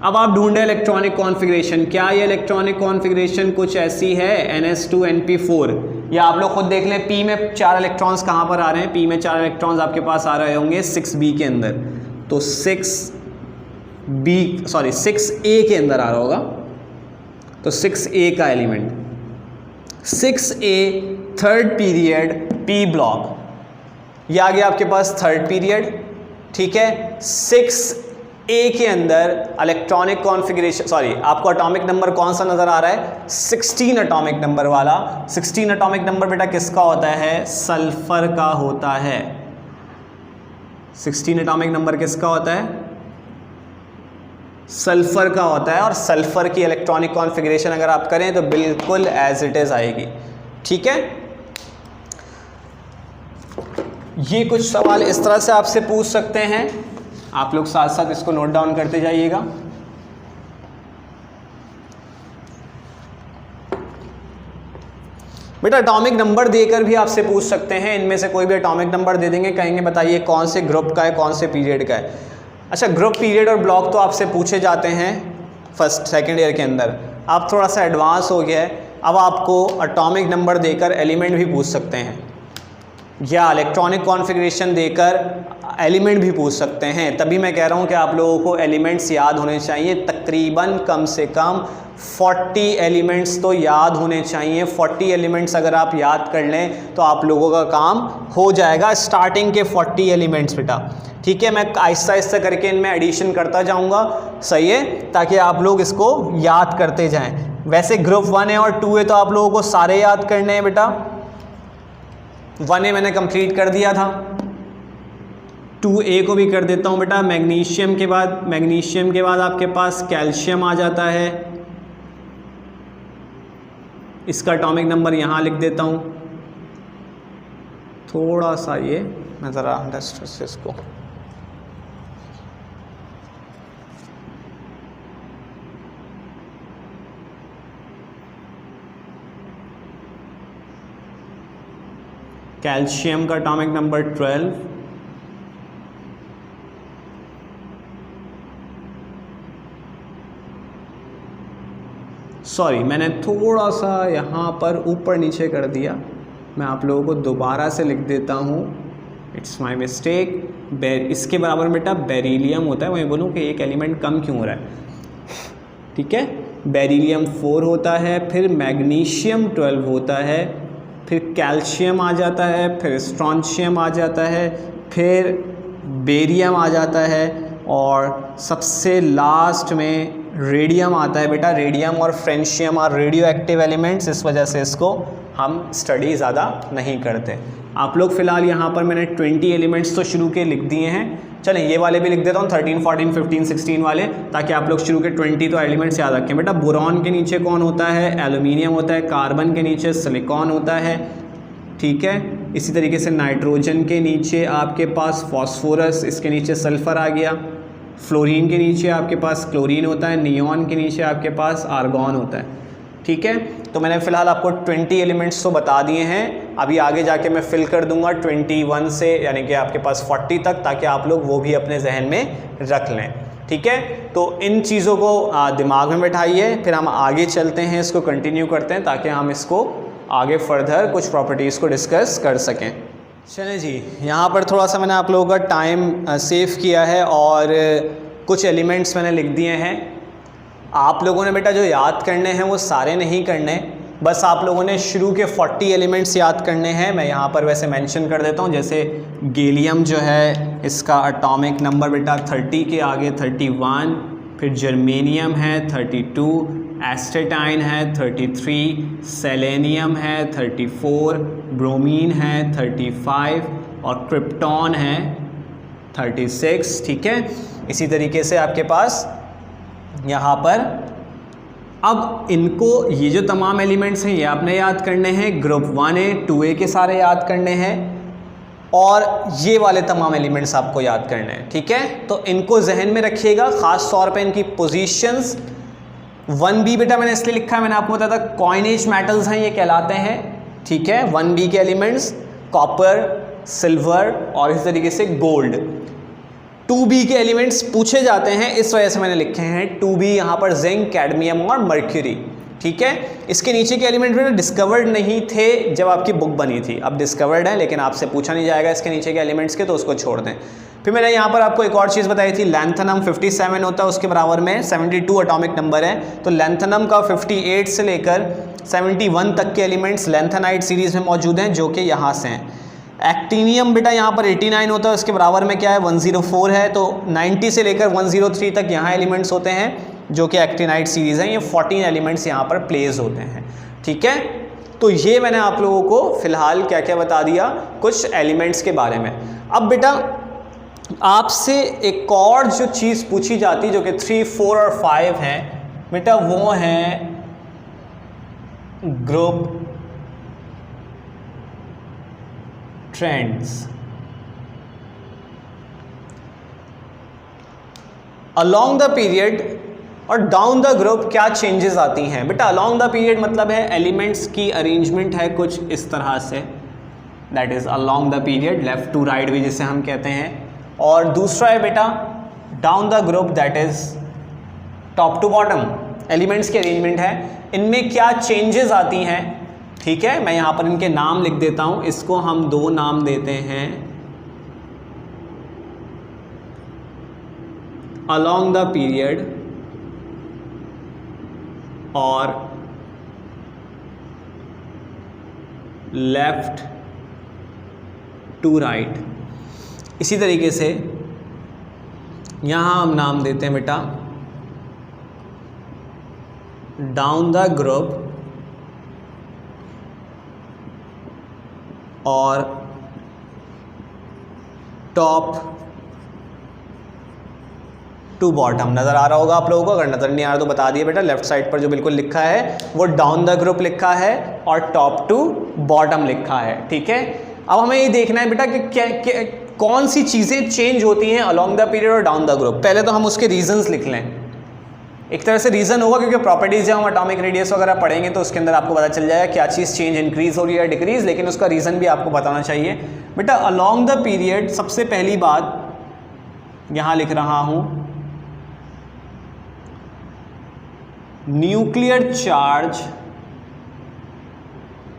अब आप ढूंढे इलेक्ट्रॉनिक कॉन्फ़िगरेशन, क्या ये इलेक्ट्रॉनिक कॉन्फ़िगरेशन कुछ ऐसी है NS2 NP4, या आप लोग खुद देख लें P में 4 इलेक्ट्रॉन्स कहाँ पर आ रहे हैं? P में 4 इलेक्ट्रॉन्स आपके पास आ रहे होंगे 6B के अंदर, तो 6A के अंदर आ रहा होगा, तो 6A का element, 6A third period P block, ये आ गया आपके पास थर्ड पीरियड। ठीक है, 6A के अंदर इलेक्ट्रॉनिक कॉन्फ़िगरेशन, आपको एटॉमिक नंबर कौन सा नज़र आ रहा है? 16 एटॉमिक नंबर वाला। 16 एटॉमिक नंबर बेटा किसका होता है? सल्फर का होता है। 16 एटॉमिक नंबर किसका होता है? सल्फर का होता है। और सल्फर की इलेक्ट्रॉनिक कॉन्फ़िगरेशन अगर आप करें तो बिल्कुल एज इट इज़ आएगी। ठीक है, ये कुछ सवाल इस तरह से आपसे पूछ सकते हैं, आप लोग साथ साथ इसको नोट डाउन करते जाइएगा। बेटा एटॉमिक नंबर देकर भी आपसे पूछ सकते हैं, इनमें से कोई भी एटॉमिक नंबर दे देंगे, कहेंगे बताइए कौन से ग्रुप का है, कौन से पीरियड का है। अच्छा, ग्रुप, पीरियड और ब्लॉक तो आपसे पूछे जाते हैं फर्स्ट सेकेंड ईयर के अंदर। आप थोड़ा सा एडवांस हो गया है, अब आपको एटॉमिक नंबर देकर एलिमेंट भी पूछ सकते हैं, या इलेक्ट्रॉनिक कॉन्फ़िगरेशन देकर एलिमेंट भी पूछ सकते हैं। तभी मैं कह रहा हूँ कि आप लोगों को एलिमेंट्स याद होने चाहिए, तकरीबन कम से कम 40 एलिमेंट्स तो याद होने चाहिए। 40 एलिमेंट्स अगर आप याद कर लें तो आप लोगों का काम हो जाएगा। स्टार्टिंग के 40 एलिमेंट्स बेटा, ठीक है, मैं आहिस्ता आहिस्ता करके इनमें एडिशन करता जाऊँगा, सही है, ताकि आप लोग इसको याद करते जाएँ। वैसे ग्रुप 1 है और 2 है तो आप लोगों को सारे याद करने हैं बेटा। 1A मैंने कंप्लीट कर दिया था, 2A को भी कर देता हूँ बेटा। मैग्नीशियम के बाद आपके पास कैल्शियम आ जाता है, इसका एटॉमिक नंबर यहाँ लिख देता हूँ। थोड़ा सा ये मैं ज़रा इसको कैल्शियम का एटॉमिक नंबर 12, मैंने थोड़ा सा यहाँ पर ऊपर नीचे कर दिया, मैं आप लोगों को दोबारा से लिख देता हूँ, इट्स माय मिस्टेक। इसके बराबर बेटा बेरिलियम होता है, वही बोलूँ कि एक एलिमेंट कम क्यों हो रहा है। ठीक है, बेरिलियम 4 होता है, फिर मैग्नीशियम 12 होता है, फिर कैल्शियम आ जाता है, फिर स्ट्रॉन्शियम आ जाता है, फिर बेरियम आ जाता है, और सबसे लास्ट में रेडियम आता है बेटा। रेडियम और फ्रेंशियम और रेडियो एक्टिव एलिमेंट्स, इस वजह से इसको हम स्टडी ज़्यादा नहीं करते। आप लोग फ़िलहाल यहाँ पर मैंने 20 एलिमेंट्स तो शुरू के लिख दिए हैं। चलें ये वाले भी लिख देता हूँ, 13, 14, 15, 16 वाले, ताकि आप लोग शुरू के 20 तो एलिमेंट्स याद रखें। बेटा बोरॉन के नीचे कौन होता है? एल्यूमिनियम होता है। कार्बन के नीचे सिलिकॉन होता है। ठीक है, इसी तरीके से नाइट्रोजन के नीचे आपके पास फॉस्फोरस, इसके नीचे सल्फ़र आ गया। फ्लोरीन के नीचे आपके पास क्लोरीन होता है। नियॉन के नीचे आपके पास आर्गॉन होता है। ठीक है, तो मैंने फ़िलहाल आपको 20 एलिमेंट्स तो बता दिए हैं, अभी आगे जाके मैं फिल कर दूंगा 21 से, यानी कि आपके पास 40 तक, ताकि आप लोग वो भी अपने जहन में रख लें। ठीक है, तो इन चीज़ों को दिमाग में बैठाइए, फिर हम आगे चलते हैं, इसको कंटिन्यू करते हैं, ताकि हम इसको आगे फर्दर कुछ प्रॉपर्टीज़ को डिस्कस कर सकें। चलें जी, यहाँ पर थोड़ा सा मैंने आप लोगों का टाइम सेव किया है और कुछ एलिमेंट्स मैंने लिख दिए हैं। आप लोगों ने बेटा जो याद करने हैं वो सारे नहीं करने, बस आप लोगों ने शुरू के 40 एलिमेंट्स याद करने हैं। मैं यहाँ पर वैसे मेंशन कर देता हूँ, जैसे गैलियम जो है इसका एटॉमिक नंबर बेटा 30 के आगे 31, फिर जर्मेनियम है 32, एस्टेटाइन है 33, सेलेनियम है 34, ब्रोमीन है 35 और क्रिप्टॉन है 36। ठीक है, इसी तरीके से आपके पास यहाँ पर अब इनको ये जो तमाम एलिमेंट्स हैं ये आपने याद करने हैं, ग्रुप 1A 2A के सारे याद करने हैं और ये वाले तमाम एलिमेंट्स आपको याद करने हैं। ठीक है, तो इनको जहन में रखिएगा, ख़ास तौर पे इनकी पोजीशंस। 1B बेटा मैंने इसलिए लिखा है, मैंने आपको बताया था कॉइनेज मेटल्स हैं ये कहलाते हैं। ठीक है, 1B के एलिमेंट्स कॉपर, सिल्वर और इस तरीके से गोल्ड। 2B के एलिमेंट्स पूछे जाते हैं, इस वजह से मैंने लिखे हैं 2B यहाँ पर जिंक, कैडमियम और मर्क्यूरी। ठीक है, इसके नीचे के एलिमेंट में डिस्कवर्ड नहीं थे जब आपकी बुक बनी थी, अब डिस्कवर्ड है लेकिन आपसे पूछा नहीं जाएगा इसके नीचे के एलिमेंट्स के, तो उसको छोड़ दें। फिर मैंने यहाँ पर आपको एक और चीज़ बताई थी, लैंथनम 57 होता है, उसके बराबर में 72 एटॉमिक नंबर है, तो लैंथनम का 58 से लेकर 71 तक के एलिमेंट्स लैंथेनाइट सीरीज़ में मौजूद हैं, जो कि यहाँ से हैं। एक्टिनियम बेटा यहाँ पर 89 होता है, उसके बराबर में क्या है 104 है, तो 90 से लेकर 103 तक यहाँ एलिमेंट्स होते हैं जो कि एक्टिनाइट सीरीज़ हैं। ये 14 एलिमेंट्स यहाँ पर प्लेस होते हैं। ठीक है, तो ये मैंने आप लोगों को फ़िलहाल क्या क्या बता दिया कुछ एलिमेंट्स के बारे में। अब बेटा आपसे एक और जो चीज़ पूछी जाती जो कि 3, 4 और 5 है बेटा, वो है group trends. Along the period और डाउन द ग्रुप क्या चेंजेस आती हैं बेटा। अलोंग द पीरियड मतलब है एलिमेंट्स की अरेंजमेंट है कुछ इस तरह से, that is along the period, left to right भी जिसे हम कहते हैं। और दूसरा है बेटा down the group, that is top to bottom, elements की अरेंजमेंट है, इनमें क्या चेंजेस आती हैं। ठीक है, मैं यहाँ पर इनके नाम लिख देता हूँ, इसको हम 2 नाम देते हैं, अलोंग द पीरियड और लेफ्ट टू राइट। इसी तरीके से यहाँ हम नाम देते हैं बेटा डाउन द ग्रुप और टॉप टू बॉटम। नज़र आ रहा होगा आप लोगों को, अगर नज़र नहीं आ रहा तो बता दिए बेटा, लेफ्ट साइड पर जो बिल्कुल लिखा है वो डाउन द ग्रुप लिखा है और टॉप टू बॉटम लिखा है। ठीक है, अब हमें ये देखना है बेटा कि कौन सी चीज़ें चेंज होती हैं अलोंग द पीरियड और डाउन द ग्रुप। पहले तो हम उसके रीजंस लिख लें। एक तरह से रीज़न होगा क्योंकि प्रॉपर्टीज़ जब हम एटॉमिक रेडियस वगैरह पढ़ेंगे तो उसके अंदर आपको पता चल जाएगा क्या चीज़ चेंज इंक्रीज़ हो रही है डिक्रीज़, लेकिन उसका रीज़न भी आपको बताना चाहिए बेटा। अलोंग द पीरियड सबसे पहली बात यहाँ लिख रहा हूँ, न्यूक्लियर चार्ज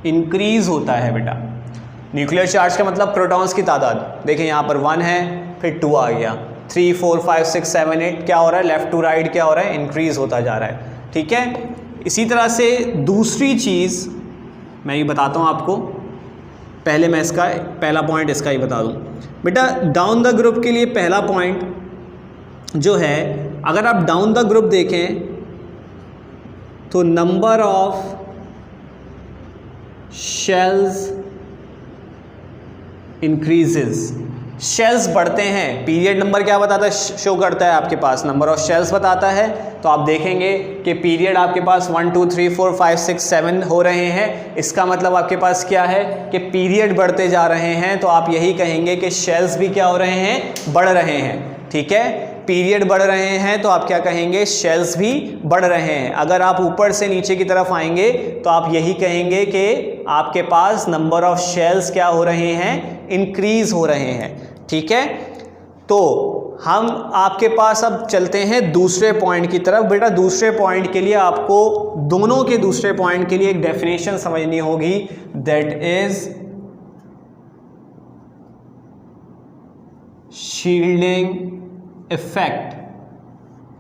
इंक्रीज़ होता है बेटा। न्यूक्लियर चार्ज का मतलब प्रोटॉन्स की तादाद, देखिए यहाँ पर 1 है, फिर 2 आ गया, 3, 4, 5, 6, 7, 8 क्या हो रहा है, लेफ्ट टू राइट क्या हो रहा है, इंक्रीज़ होता जा रहा है। ठीक है, इसी तरह से दूसरी चीज़ मैं ये बताता हूँ आपको, पहले मैं इसका पहला पॉइंट इसका ही बता दूँ बेटा। डाउन द ग्रुप के लिए पहला पॉइंट जो है, अगर आप डाउन द ग्रुप देखें तो number of shells increases, shells बढ़ते हैं। पीरियड नंबर क्या बताता है, शो करता है आपके पास, नंबर ऑफ शेल्स बताता है। तो आप देखेंगे कि पीरियड आपके पास 1, 2, 3, 4, 5, 6, 7 हो रहे हैं, इसका मतलब आपके पास क्या है कि पीरियड बढ़ते जा रहे हैं। तो आप यही कहेंगे कि शेल्स भी क्या हो रहे हैं, बढ़ रहे हैं। ठीक है, पीरियड बढ़ रहे हैं तो आप क्या कहेंगे, शेल्स भी बढ़ रहे हैं। अगर आप ऊपर से नीचे की तरफ आएंगे तो आप यही कहेंगे कि आपके पास नंबर ऑफ शेल्स क्या हो रहे हैं, इंक्रीज हो रहे हैं। ठीक है, तो हम आपके पास अब चलते हैं दूसरे पॉइंट की तरफ। बेटा दूसरे पॉइंट के लिए आपको दोनों के दूसरे पॉइंट के लिए एक डेफिनेशन समझनी होगी, दैट इज शील्डिंग इफेक्ट।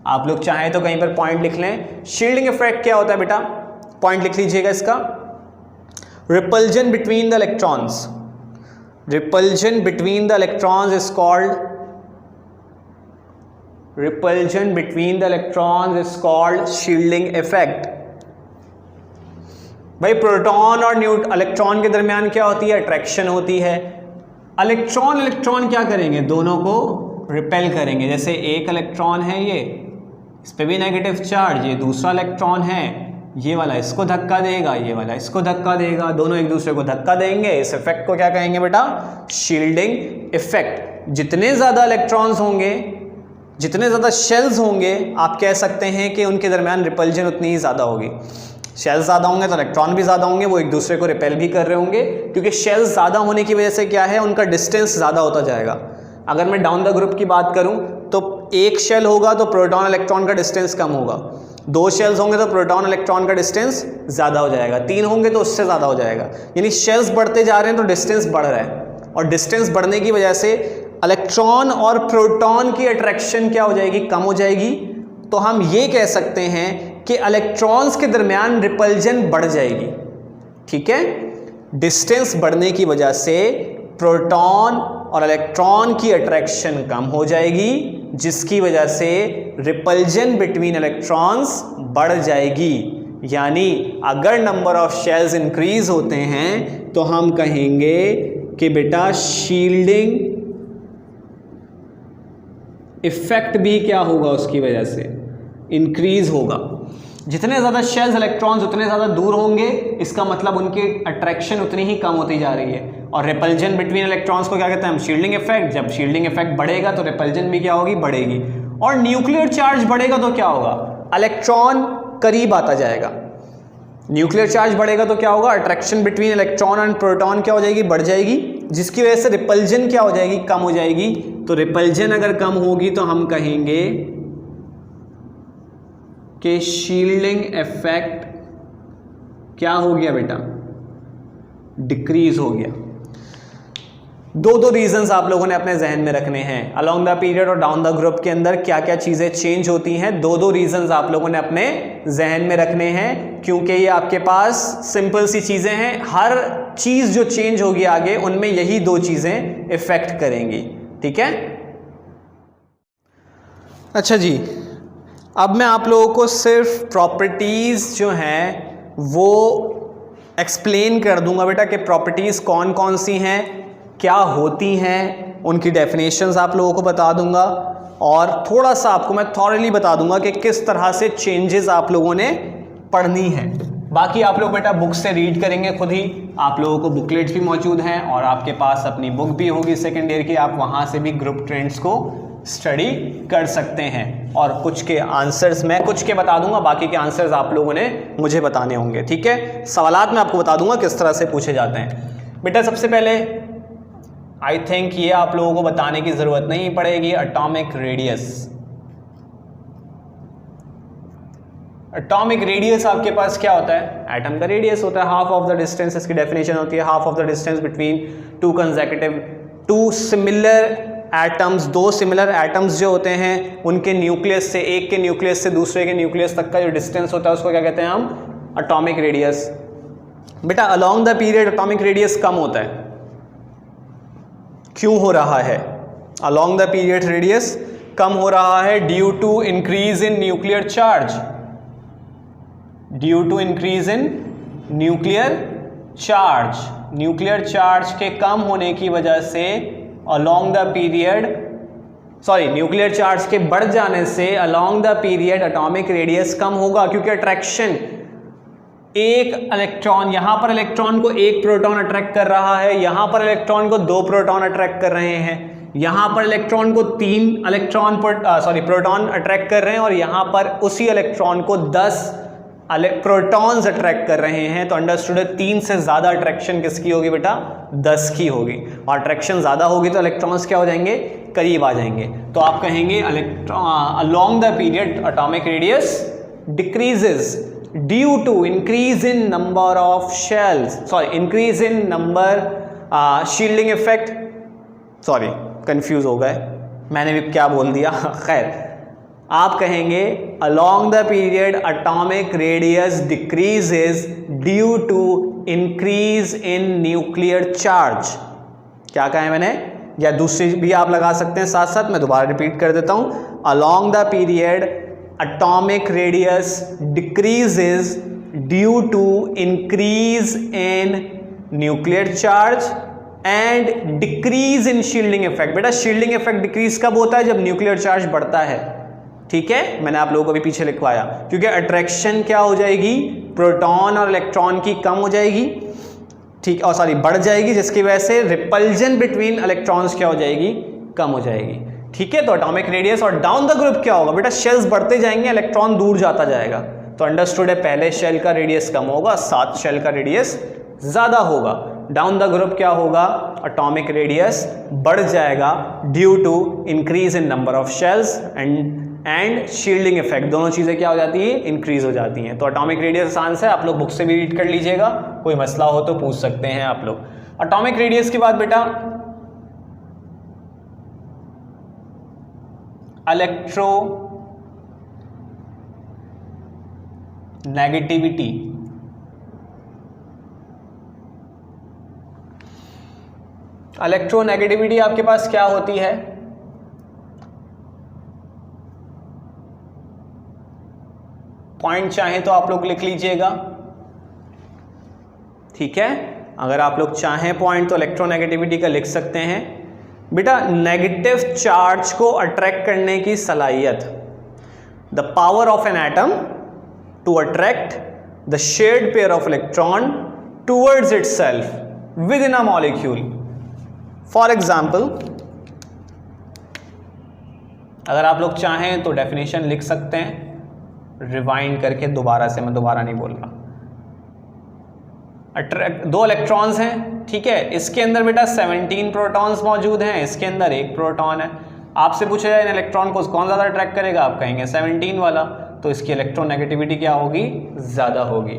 आप लोग चाहें तो कहीं पर पॉइंट लिख लें। शील्डिंग इफेक्ट क्या होता है बेटा, पॉइंट लिख लीजिएगा इसका, repulsion between the electrons, repulsion between the electrons is called, repulsion between the electrons is called shielding effect. भाई प्रोटॉन और इलेक्ट्रॉन के दरमियान क्या होती है, अट्रैक्शन होती है। इलेक्ट्रॉन क्या करेंगे, दोनों को रिपेल करेंगे। जैसे एक इलेक्ट्रॉन है ये, इस पे भी नेगेटिव चार्ज, ये दूसरा इलेक्ट्रॉन है, ये वाला इसको धक्का देगा, ये वाला इसको धक्का देगा, दोनों एक दूसरे को धक्का देंगे। इस इफेक्ट को क्या कहेंगे बेटा, शील्डिंग इफेक्ट। जितने ज़्यादा इलेक्ट्रॉन्स होंगे, जितने ज़्यादा शेल्स होंगे, आप कह सकते हैं कि उनके दरमियान रिपल्जन उतनी ही ज़्यादा होगी। शेल्स ज़्यादा होंगे तो इलेक्ट्रॉन भी ज़्यादा होंगे, वो एक दूसरे को रिपेल भी कर रहे होंगे, क्योंकि शेल्स ज़्यादा होने की वजह से क्या है, उनका डिस्टेंस ज़्यादा होता जाएगा। अगर मैं डाउन द ग्रुप की बात करूं तो एक शेल होगा तो प्रोटॉन इलेक्ट्रॉन का डिस्टेंस कम होगा, दो शेल्स होंगे तो प्रोटॉन इलेक्ट्रॉन का डिस्टेंस ज़्यादा हो जाएगा, तीन होंगे तो उससे ज़्यादा हो जाएगा। यानी शेल्स बढ़ते जा रहे हैं तो डिस्टेंस बढ़ रहा है, और डिस्टेंस बढ़ने की वजह से इलेक्ट्रॉन और प्रोटॉन की अट्रैक्शन क्या हो जाएगी, कम हो जाएगी। तो हम ये कह सकते हैं कि इलेक्ट्रॉन्स के दरमियान रिपल्जन बढ़ जाएगी। ठीक है, डिस्टेंस बढ़ने की वजह से प्रोटॉन और इलेक्ट्रॉन की अट्रैक्शन कम हो जाएगी, जिसकी वजह से रिपल्जन बिटवीन इलेक्ट्रॉन्स बढ़ जाएगी। यानी अगर नंबर ऑफ शेल्स इंक्रीज होते हैं तो हम कहेंगे कि बेटा शील्डिंग इफेक्ट भी क्या होगा, उसकी वजह से इंक्रीज होगा। जितने ज़्यादा शेल्स इलेक्ट्रॉन्स उतने ज़्यादा दूर होंगे, इसका मतलब उनकी अट्रैक्शन उतनी ही कम होती जा रही है। और रिपल्जन बिटवीन इलेक्ट्रॉन्स को क्या कहते हैं हम, शील्डिंग इफेक्ट। जब शील्डिंग इफेक्ट बढ़ेगा तो रिपल्जन भी क्या होगी, बढ़ेगी। और न्यूक्लियर चार्ज बढ़ेगा तो क्या होगा, इलेक्ट्रॉन करीब आता जाएगा। न्यूक्लियर चार्ज बढ़ेगा तो क्या होगा, attraction between electron and proton क्या हो जाएगी, बढ़ जाएगी, जिसकी वजह से रिपल्जन क्या हो जाएगी, कम हो जाएगी। तो रिपल्जन अगर कम होगी तो हम कहेंगे कि शील्डिंग इफेक्ट क्या हो गया बेटा, डिक्रीज हो गया। दो रीजंस आप लोगों ने अपने जहन में रखने हैं। अलोंग द पीरियड और डाउन द ग्रुप के अंदर क्या क्या चीजें चेंज होती हैं, दो रीजंस आप लोगों ने अपने जहन में रखने हैं, क्योंकि ये आपके पास सिंपल सी चीजें हैं। हर चीज जो चेंज होगी आगे, उनमें यही दो चीजें इफेक्ट करेंगी। ठीक है, अच्छा जी, अब मैं आप लोगों को सिर्फ प्रॉपर्टीज जो हैं वो एक्सप्लेन कर दूंगा बेटा कि प्रॉपर्टीज कौन कौन सी हैं, क्या होती हैं, उनकी डेफिनेशंस आप लोगों को बता दूंगा, और थोड़ा सा आपको मैं थॉरली बता दूंगा कि किस तरह से चेंजेस आप लोगों ने पढ़नी है। बाकी आप लोग बेटा बुक से रीड करेंगे खुद ही, आप लोगों को बुकलेट्स भी मौजूद हैं और आपके पास अपनी बुक भी होगी सेकेंड ईयर की, आप वहाँ से भी ग्रुप ट्रेंड्स को स्टडी कर सकते हैं। और कुछ के आंसर्स मैं कुछ के बता दूंगा, बाकी के आंसर्स आप लोगों ने मुझे बताने होंगे। ठीक है, सवालात मैं आपको बता दूंगा किस तरह से पूछे जाते हैं। बेटा सबसे पहले आई थिंक ये आप लोगों को बताने की ज़रूरत नहीं पड़ेगी, एटॉमिक रेडियस। एटॉमिक रेडियस आपके पास क्या होता है, एटम का रेडियस होता है, हाफ ऑफ द डिस्टेंस। इसकी डेफिनेशन होती है half of the distance between two similar atoms. दो सिमिलर एटम्स जो होते हैं उनके न्यूक्लियस से, एक के न्यूक्लियस से दूसरे के न्यूक्लियस तक का जो डिस्टेंस होता है उसको क्या कहते हैं हम, एटॉमिक रेडियस। बेटा along the period atomic radius कम होता है, क्यों हो रहा है, अलोंग द पीरियड रेडियस कम हो रहा है due to increase in nuclear charge, due to increase in nuclear charge. Nuclear charge के कम होने की वजह से along the period, nuclear charge के बढ़ जाने से along the period atomic radius कम होगा, क्योंकि अट्रैक्शन, एक इलेक्ट्रॉन, यहां पर इलेक्ट्रॉन को एक प्रोटॉन अट्रैक्ट कर रहा है, यहां पर इलेक्ट्रॉन को दो प्रोटॉन अट्रैक्ट कर रहे हैं, यहां पर इलेक्ट्रॉन को तीन प्रोटॉन अट्रैक्ट कर रहे हैं, और यहां पर उसी इलेक्ट्रॉन को 10 प्रोटॉन्स अट्रैक्ट कर रहे हैं। तो अंडरस्टूड है 3 से ज़्यादा अट्रैक्शन किसकी होगी बेटा, 10 की होगी। और अट्रैक्शन ज़्यादा होगी तो इलेक्ट्रॉन्स क्या हो जाएंगे, करीब आ जाएंगे। तो आप कहेंगे along the period atomic radius decreases due to increase in number of shells, increase in number, shielding effect, confuse हो गए, मैंने भी क्या बोल दिया, खैर आप कहेंगे along the period atomic radius decreases due to increase in nuclear charge। क्या कहा है मैंने, या दूसरी भी आप लगा सकते हैं साथ साथ, मैं दोबारा रिपीट कर देता हूं। along the period atomic radius decreases due to increase in nuclear charge and decrease in shielding effect। बेटा shielding effect डिक्रीज कब होता है, जब न्यूक्लियर चार्ज बढ़ता है। ठीक है, मैंने आप लोगों को अभी पीछे लिखवाया, क्योंकि अट्रैक्शन क्या हो जाएगी, प्रोटॉन और इलेक्ट्रॉन की कम हो जाएगी, ठीक, और सॉरी बढ़ जाएगी, जिसकी वजह से रिपल्जन बिटवीन इलेक्ट्रॉन्स क्या हो जाएगी, कम हो जाएगी। ठीक है, तो एटॉमिक रेडियस और डाउन द ग्रुप क्या होगा बेटा, शेल्स बढ़ते जाएंगे, इलेक्ट्रॉन दूर जाता जाएगा। तो अंडरस्टूड है, पहले शेल का रेडियस कम होगा, साथ शेल का रेडियस ज्यादा होगा। डाउन द ग्रुप क्या होगा, एटॉमिक रेडियस बढ़ जाएगा due to increase in number of shells and shielding effect, दोनों चीजें क्या हो जाती है, इंक्रीज हो जाती हैं। तो एटॉमिक रेडियस आसान से आप लोग बुक से भी रीड कर लीजिएगा, कोई मसला हो तो पूछ सकते हैं आप लोग। एटॉमिक रेडियस के बाद बेटा इलेक्ट्रो नेगेटिविटी। इलेक्ट्रोनेगेटिविटी आपके पास क्या होती है, पॉइंट चाहें तो आप लोग लिख लीजिएगा। ठीक है, अगर आप लोग चाहें पॉइंट तो इलेक्ट्रोनेगेटिविटी का लिख सकते हैं। बेटा नेगेटिव चार्ज को अट्रैक्ट करने की सलाहियत, the power of an atom to attract the shared pair of electron towards itself within a molecule. For example, अगर आप लोग चाहें तो डेफिनेशन लिख सकते हैं, रिवाइंड करके दोबारा से, मैं दोबारा नहीं बोल रहा। दो इलेक्ट्रॉन्स हैं, ठीक है, इसके अंदर बेटा 17 प्रोटॉन्स मौजूद हैं, इसके अंदर एक प्रोटॉन है। आपसे पूछा जाए इन इलेक्ट्रॉन को कौन ज़्यादा अट्रैक्ट करेगा, आप कहेंगे 17 वाला, तो इसकी इलेक्ट्रोनेगेटिविटी क्या होगी, ज़्यादा होगी।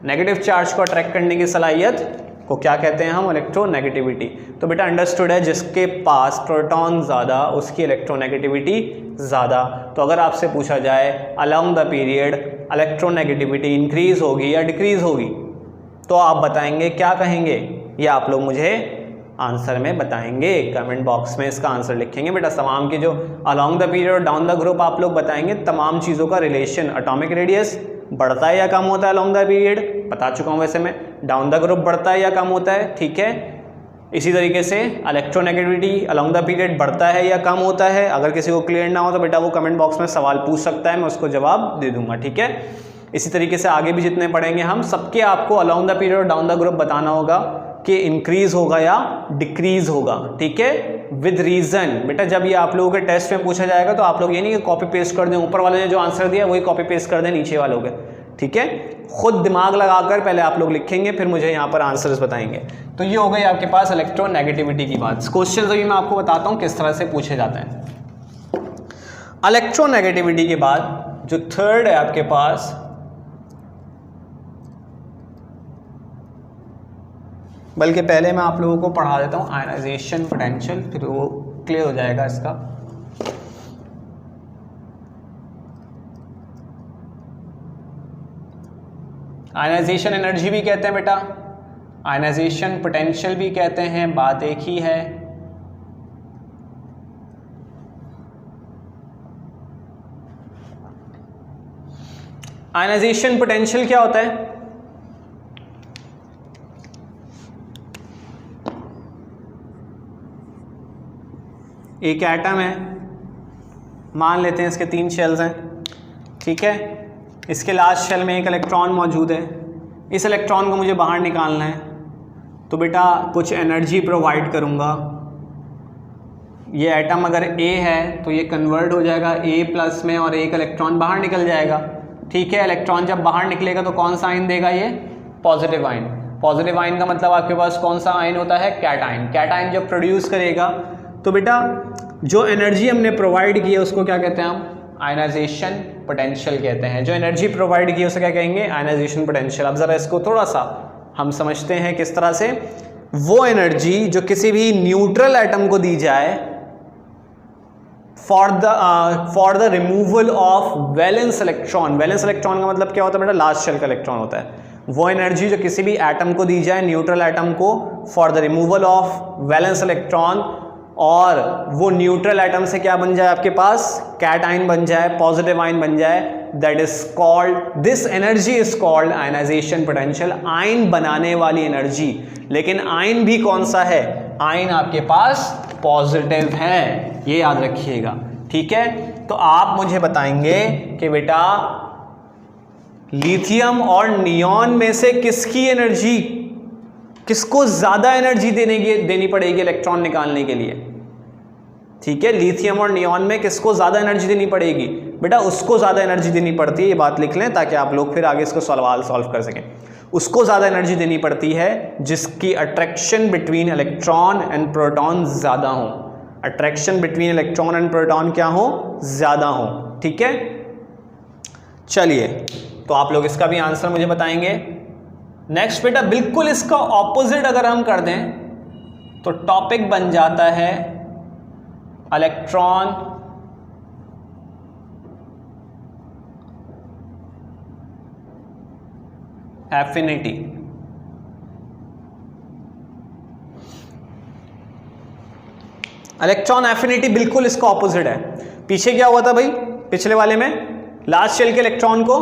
नेगेटिव चार्ज को अट्रैक्ट करने की सलाहियत को क्या कहते हैं हम, इलेक्ट्रोनेगेटिविटी। तो बेटा अंडरस्टूड है, जिसके पास प्रोटॉन ज़्यादा उसकी इलेक्ट्रोनेगेटिविटी ज़्यादा। तो अगर आपसे पूछा जाए along the period electronegativity increase होगी या डिक्रीज होगी, तो आप बताएंगे, क्या कहेंगे, ये आप लोग मुझे आंसर में बताएंगे, कमेंट बॉक्स में इसका आंसर लिखेंगे। बेटा तमाम के जो अलोंग द पीरियड और डाउन द ग्रुप आप लोग बताएंगे, तमाम चीज़ों का रिलेशन, एटॉमिक रेडियस बढ़ता है या कम होता है अलोंग द पीरियड, बता चुका हूँ वैसे मैं, डाउन द ग्रुप बढ़ता है या कम होता है। ठीक है, इसी तरीके से इलेक्ट्रोनेगेटिविटी अलोंग द पीरियड बढ़ता है या कम होता है। अगर किसी को क्लियर ना हो तो बेटा वो कमेंट बॉक्स में सवाल पूछ सकता है, मैं उसको जवाब दे दूंगा। ठीक है, इसी तरीके से आगे भी जितने पढ़ेंगे हम सबके आपको अलोंग द पीरियड और डाउन द ग्रुप बताना होगा कि इंक्रीज होगा या डिक्रीज होगा। ठीक है, विद रीजन। बेटा जब ये आप लोगों के टेस्ट में पूछा जाएगा तो आप लोग ये नहीं कि कॉपी पेस्ट कर दें, ऊपर वाले ने जो आंसर दिया वही कॉपी पेस्ट कर दें नीचे वालों के। ठीक है, खुद दिमाग लगाकर पहले आप लोग लिखेंगे, फिर मुझे यहाँ पर आंसर्स बताएंगे। तो ये हो गई आपके पास इलेक्ट्रोनेगेटिविटी की बात। क्वेश्चन अभी मैं आपको बताता हूँ किस तरह से पूछे जाते हैं। इलेक्ट्रोनेगेटिविटी के बाद जो थर्ड है आपके पास, बल्कि पहले मैं आप लोगों को पढ़ा देता हूँ आयनाइजेशन पोटेंशियल, फिर वो क्लियर हो जाएगा इसका। आयनाइजेशन एनर्जी भी कहते हैं बेटा, आयनाइजेशन पोटेंशियल भी कहते हैं, बात एक ही है। आयनाइजेशन पोटेंशियल क्या होता है, एक एटम है, मान लेते हैं इसके 3 शेल्स हैं। ठीक है, इसके लास्ट शेल में एक इलेक्ट्रॉन मौजूद है, इस इलेक्ट्रॉन को मुझे बाहर निकालना है, तो बेटा कुछ एनर्जी प्रोवाइड करूँगा। ये एटम अगर A है तो ये कन्वर्ट हो जाएगा A+ में और एक इलेक्ट्रॉन बाहर निकल जाएगा। ठीक है, इलेक्ट्रॉन जब बाहर निकलेगा तो कौन सा आयन देगा, ये पॉजिटिव आयन। पॉजिटिव आयन का मतलब आपके पास कौन सा आयन होता है, कैटायन। कैटायन जब प्रोड्यूस करेगा तो बेटा जो एनर्जी हमने प्रोवाइड की है उसको क्या कहते हैं हम, आयनाइजेशन पोटेंशियल कहते हैं। जो एनर्जी प्रोवाइड की है उसे क्या कहेंगे, आयनाइजेशन पोटेंशियल। अब ज़रा इसको थोड़ा सा हम समझते हैं किस तरह से। वो एनर्जी जो किसी भी न्यूट्रल एटम को दी जाए, for the removal of valence electron. Valence electron का मतलब क्या होता है बेटा? लास्ट शेल का इलेक्ट्रॉन होता है। वो एनर्जी जो किसी भी एटम को दी जाए, न्यूट्रल एटम को, for the removal of valence electron, और वो न्यूट्रल एटम से क्या बन जाए आपके पास? कैटाइन बन जाए, पॉजिटिव आयन बन जाए। That is called, this energy is called ionisation potential. Ion बनाने वाली एनर्जी। लेकिन आयन भी कौन सा है? आयन आपके पास पॉजिटिव है, ये याद रखिएगा। ठीक है, तो आप मुझे बताएंगे कि बेटा लिथियम और नियॉन में से किसकी एनर्जी, किसको ज्यादा एनर्जी देनी पड़ेगी इलेक्ट्रॉन निकालने के लिए? ठीक है, लिथियम और नियॉन में किसको ज्यादा एनर्जी देनी पड़ेगी? बेटा उसको ज्यादा एनर्जी देनी पड़ती है, ये बात लिख लें ताकि आप लोग फिर आगे इसको सवाल सॉल्व कर सकें। उसको ज्यादा एनर्जी देनी पड़ती है जिसकी attraction between electron and proton ज्यादा हो। Attraction between electron and proton क्या हो? ज्यादा हो। ठीक है, चलिए तो आप लोग इसका भी आंसर मुझे बताएंगे। नेक्स्ट बेटा बिल्कुल इसका ऑपोजिट अगर हम कर दें तो टॉपिक बन जाता है इलेक्ट्रॉन एफिनिटी। इलेक्ट्रॉन एफिनिटी बिल्कुल इसका ऑपोजिट है। पीछे क्या हुआ था भाई? पिछले वाले में लास्ट शेल के इलेक्ट्रॉन को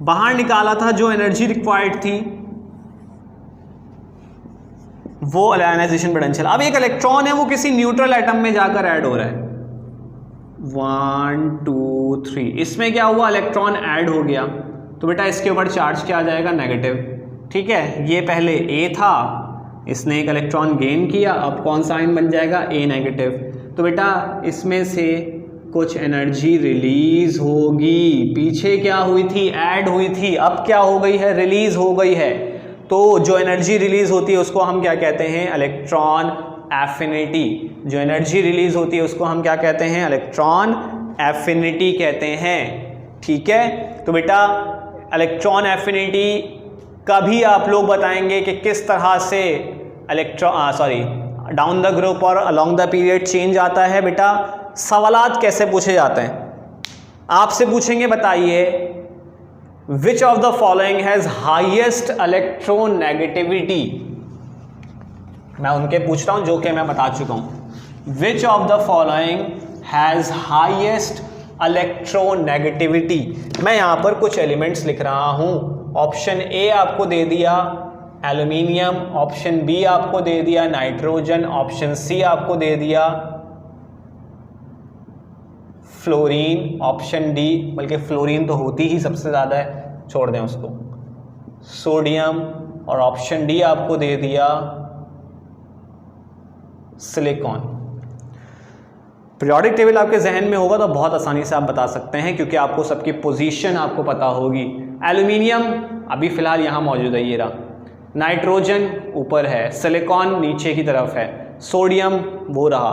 बाहर निकाला था, जो एनर्जी रिक्वायर्ड थी वो आयनाइजेशन पोटेंशियल। अब एक इलेक्ट्रॉन है वो किसी न्यूट्रल एटम में जाकर ऐड हो रहा है, 1 2 3, इसमें क्या हुआ? इलेक्ट्रॉन ऐड हो गया, तो बेटा इसके ऊपर चार्ज क्या आ जाएगा? नेगेटिव। ठीक है, ये पहले A था, इसने एक इलेक्ट्रॉन गेन किया, अब कौन सा आयन बन जाएगा? A negative. तो बेटा इसमें से कुछ एनर्जी रिलीज होगी। पीछे क्या हुई थी? ऐड हुई थी, अब क्या हो गई है? रिलीज हो गई है। तो जो एनर्जी रिलीज होती है उसको हम क्या कहते हैं? Electron affinity. जो एनर्जी रिलीज होती है उसको हम क्या कहते हैं? इलेक्ट्रॉन एफिनिटी कहते हैं। ठीक है, तो बेटा इलेक्ट्रॉन एफिनिटी का भी आप लोग बताएंगे कि किस तरह से डाउन द ग्रुप और अलोंग द पीरियड चेंज आता है। बेटा सवालात कैसे पूछे जाते हैं? आपसे पूछेंगे बताइए which of the following has highest electronegativity. मैं उनके पूछ रहा हूं जो कि मैं बता चुका हूं। Which of the following has highest electronegativity. मैं यहां पर कुछ एलिमेंट्स लिख रहा हूं। ऑप्शन ए आपको दे दिया एल्यूमिनियम, ऑप्शन बी आपको दे दिया नाइट्रोजन, ऑप्शन सी आपको दे दिया फ्लोरीन, ऑप्शन डी, बल्कि फ्लोरीन तो होती ही सबसे ज़्यादा है, छोड़ दें उसको, सोडियम, और ऑप्शन डी आपको दे दिया सिलिकॉन। पीरियोडिक टेबल आपके जहन में होगा तो बहुत आसानी से आप बता सकते हैं क्योंकि आपको सबकी पोजीशन आपको पता होगी। एल्यूमिनियम अभी फ़िलहाल यहाँ मौजूद है, ये रहा, नाइट्रोजन ऊपर है, सिलिकॉन नीचे की तरफ है, सोडियम वो रहा।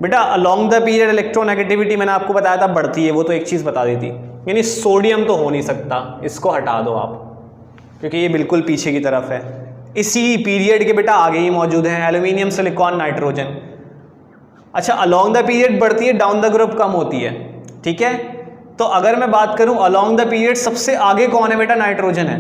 बेटा अलोंग द पीरियड इलेक्ट्रोनेगेटिविटी मैंने आपको बताया था बढ़ती है, वो तो एक चीज़ बता दी थी, यानी सोडियम तो हो नहीं सकता, इसको हटा दो आप क्योंकि ये बिल्कुल पीछे की तरफ है। इसी पीरियड के बेटा आगे ही मौजूद हैं एल्यूमिनियम, सिलिकॉन, नाइट्रोजन। अच्छा अलोंग द पीरियड बढ़ती है, डाउन द ग्रुप कम होती है। ठीक है, तो अगर मैं बात करूं अलोंग द पीरियड सबसे आगे कौन है बेटा? नाइट्रोजन है।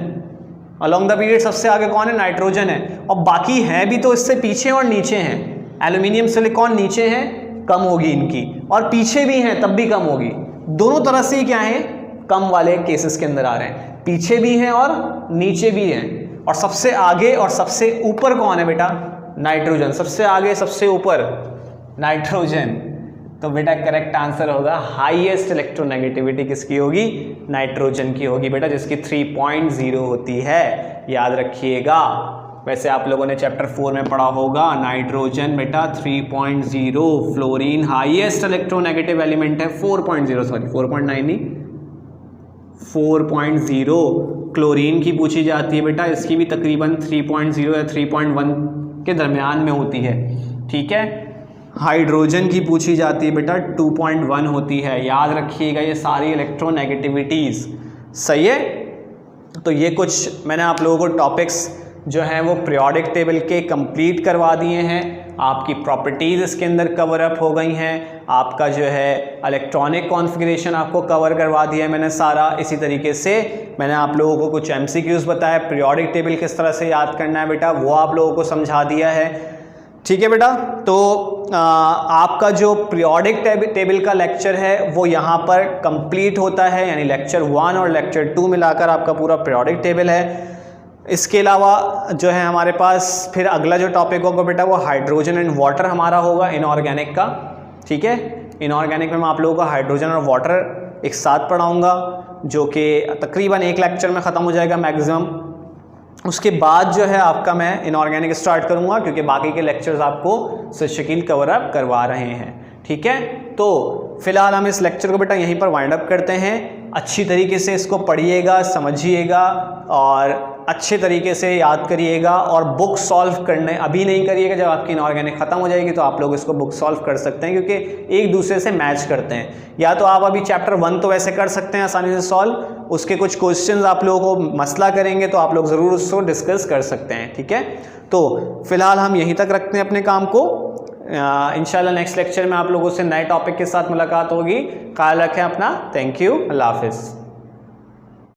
अलोंग द पीरियड सबसे आगे कौन है? नाइट्रोजन है। और बाकी हैं भी तो इससे पीछे और नीचे हैं। एल्यूमिनियम, सिलिकॉन नीचे हैं, कम होगी इनकी, और पीछे भी हैं तब भी कम होगी। दोनों तरह से क्या है? कम वाले केसेस के अंदर आ रहे हैं, पीछे भी हैं और नीचे भी हैं। और सबसे आगे और सबसे ऊपर कौन है बेटा? नाइट्रोजन। सबसे आगे सबसे ऊपर नाइट्रोजन। तो बेटा करेक्ट आंसर होगा हाईएस्ट इलेक्ट्रोनेगेटिविटी किसकी होगी? नाइट्रोजन की होगी बेटा, जिसकी 3.0 होती है, याद रखिएगा। वैसे आप लोगों ने चैप्टर 4 में पढ़ा होगा नाइट्रोजन बेटा 3.0, फ्लोरीन हाईएस्ट इलेक्ट्रोनेगेटिव एलिमेंट है 4.0, सॉरी 4.9 नहीं 4.0। क्लोरीन की पूछी जाती है बेटा, इसकी भी तकरीबन 3.0 या 3.1 के दरमियान में होती है। ठीक है, हाइड्रोजन की पूछी जाती है बेटा 2.1 होती है। याद रखिएगा ये सारी इलेक्ट्रोनेगेटिविटीज़, सही है। तो ये कुछ मैंने आप लोगों को टॉपिक्स जो हैं वो पीरियोडिक टेबल के कंप्लीट करवा दिए हैं। आपकी प्रॉपर्टीज़ इसके अंदर कवर अप हो गई हैं। आपका जो है इलेक्ट्रॉनिक कॉन्फ़िगरेशन आपको कवर करवा दिया है मैंने सारा। इसी तरीके से मैंने आप लोगों को कुछ MCQs बताया, पीरियोडिक टेबल किस तरह से याद करना है बेटा वो आप लोगों को समझा दिया है। ठीक है बेटा, तो आपका जो पीरियोडिक टेबल का लेक्चर है वो यहाँ पर कंप्लीट होता है, यानी लेक्चर 1 और लेक्चर 2 मिलाकर आपका पूरा पीरियोडिक टेबल है। इसके अलावा जो है हमारे पास फिर अगला जो टॉपिक होगा बेटा वो हाइड्रोजन एंड वाटर हमारा होगा इनऑर्गेनिक का। ठीक है, इनऑर्गेनिक में मैं आप लोगों को हाइड्रोजन और वाटर एक साथ पढ़ाऊँगा, जो कि तकरीबन एक लेक्चर में ख़त्म हो जाएगा मैक्सिमम। उसके बाद जो है आपका मैं इनऑर्गेनिक स्टार्ट करूंगा, क्योंकि बाकी के लेक्चर्स आपको सर शकील कवर अप करवा रहे हैं। ठीक है, तो फिलहाल हम इस लेक्चर को बेटा यहीं पर वाइंड अप करते हैं। अच्छी तरीके से इसको पढ़िएगा, समझिएगा और अच्छे तरीके से याद करिएगा। और बुक सॉल्व करने अभी नहीं करिएगा, जब आपकी इनऑर्गेनिक ख़त्म हो जाएगी तो आप लोग इसको बुक सॉल्व कर सकते हैं, क्योंकि एक दूसरे से मैच करते हैं। या तो आप अभी चैप्टर 1 तो वैसे कर सकते हैं आसानी से सॉल्व, उसके कुछ क्वेश्चंस आप लोगों को मसला करेंगे तो आप लोग ज़रूर उसको डिस्कस कर सकते हैं। ठीक है, तो फिलहाल हम यहीं तक रखते हैं अपने काम को। इंशाल्लाह नेक्स्ट लेक्चर में आप लोगों से नए टॉपिक के साथ मुलाकात होगी। ख्याल रखें अपना। थैंक यू, अल्लाह हाफिज़।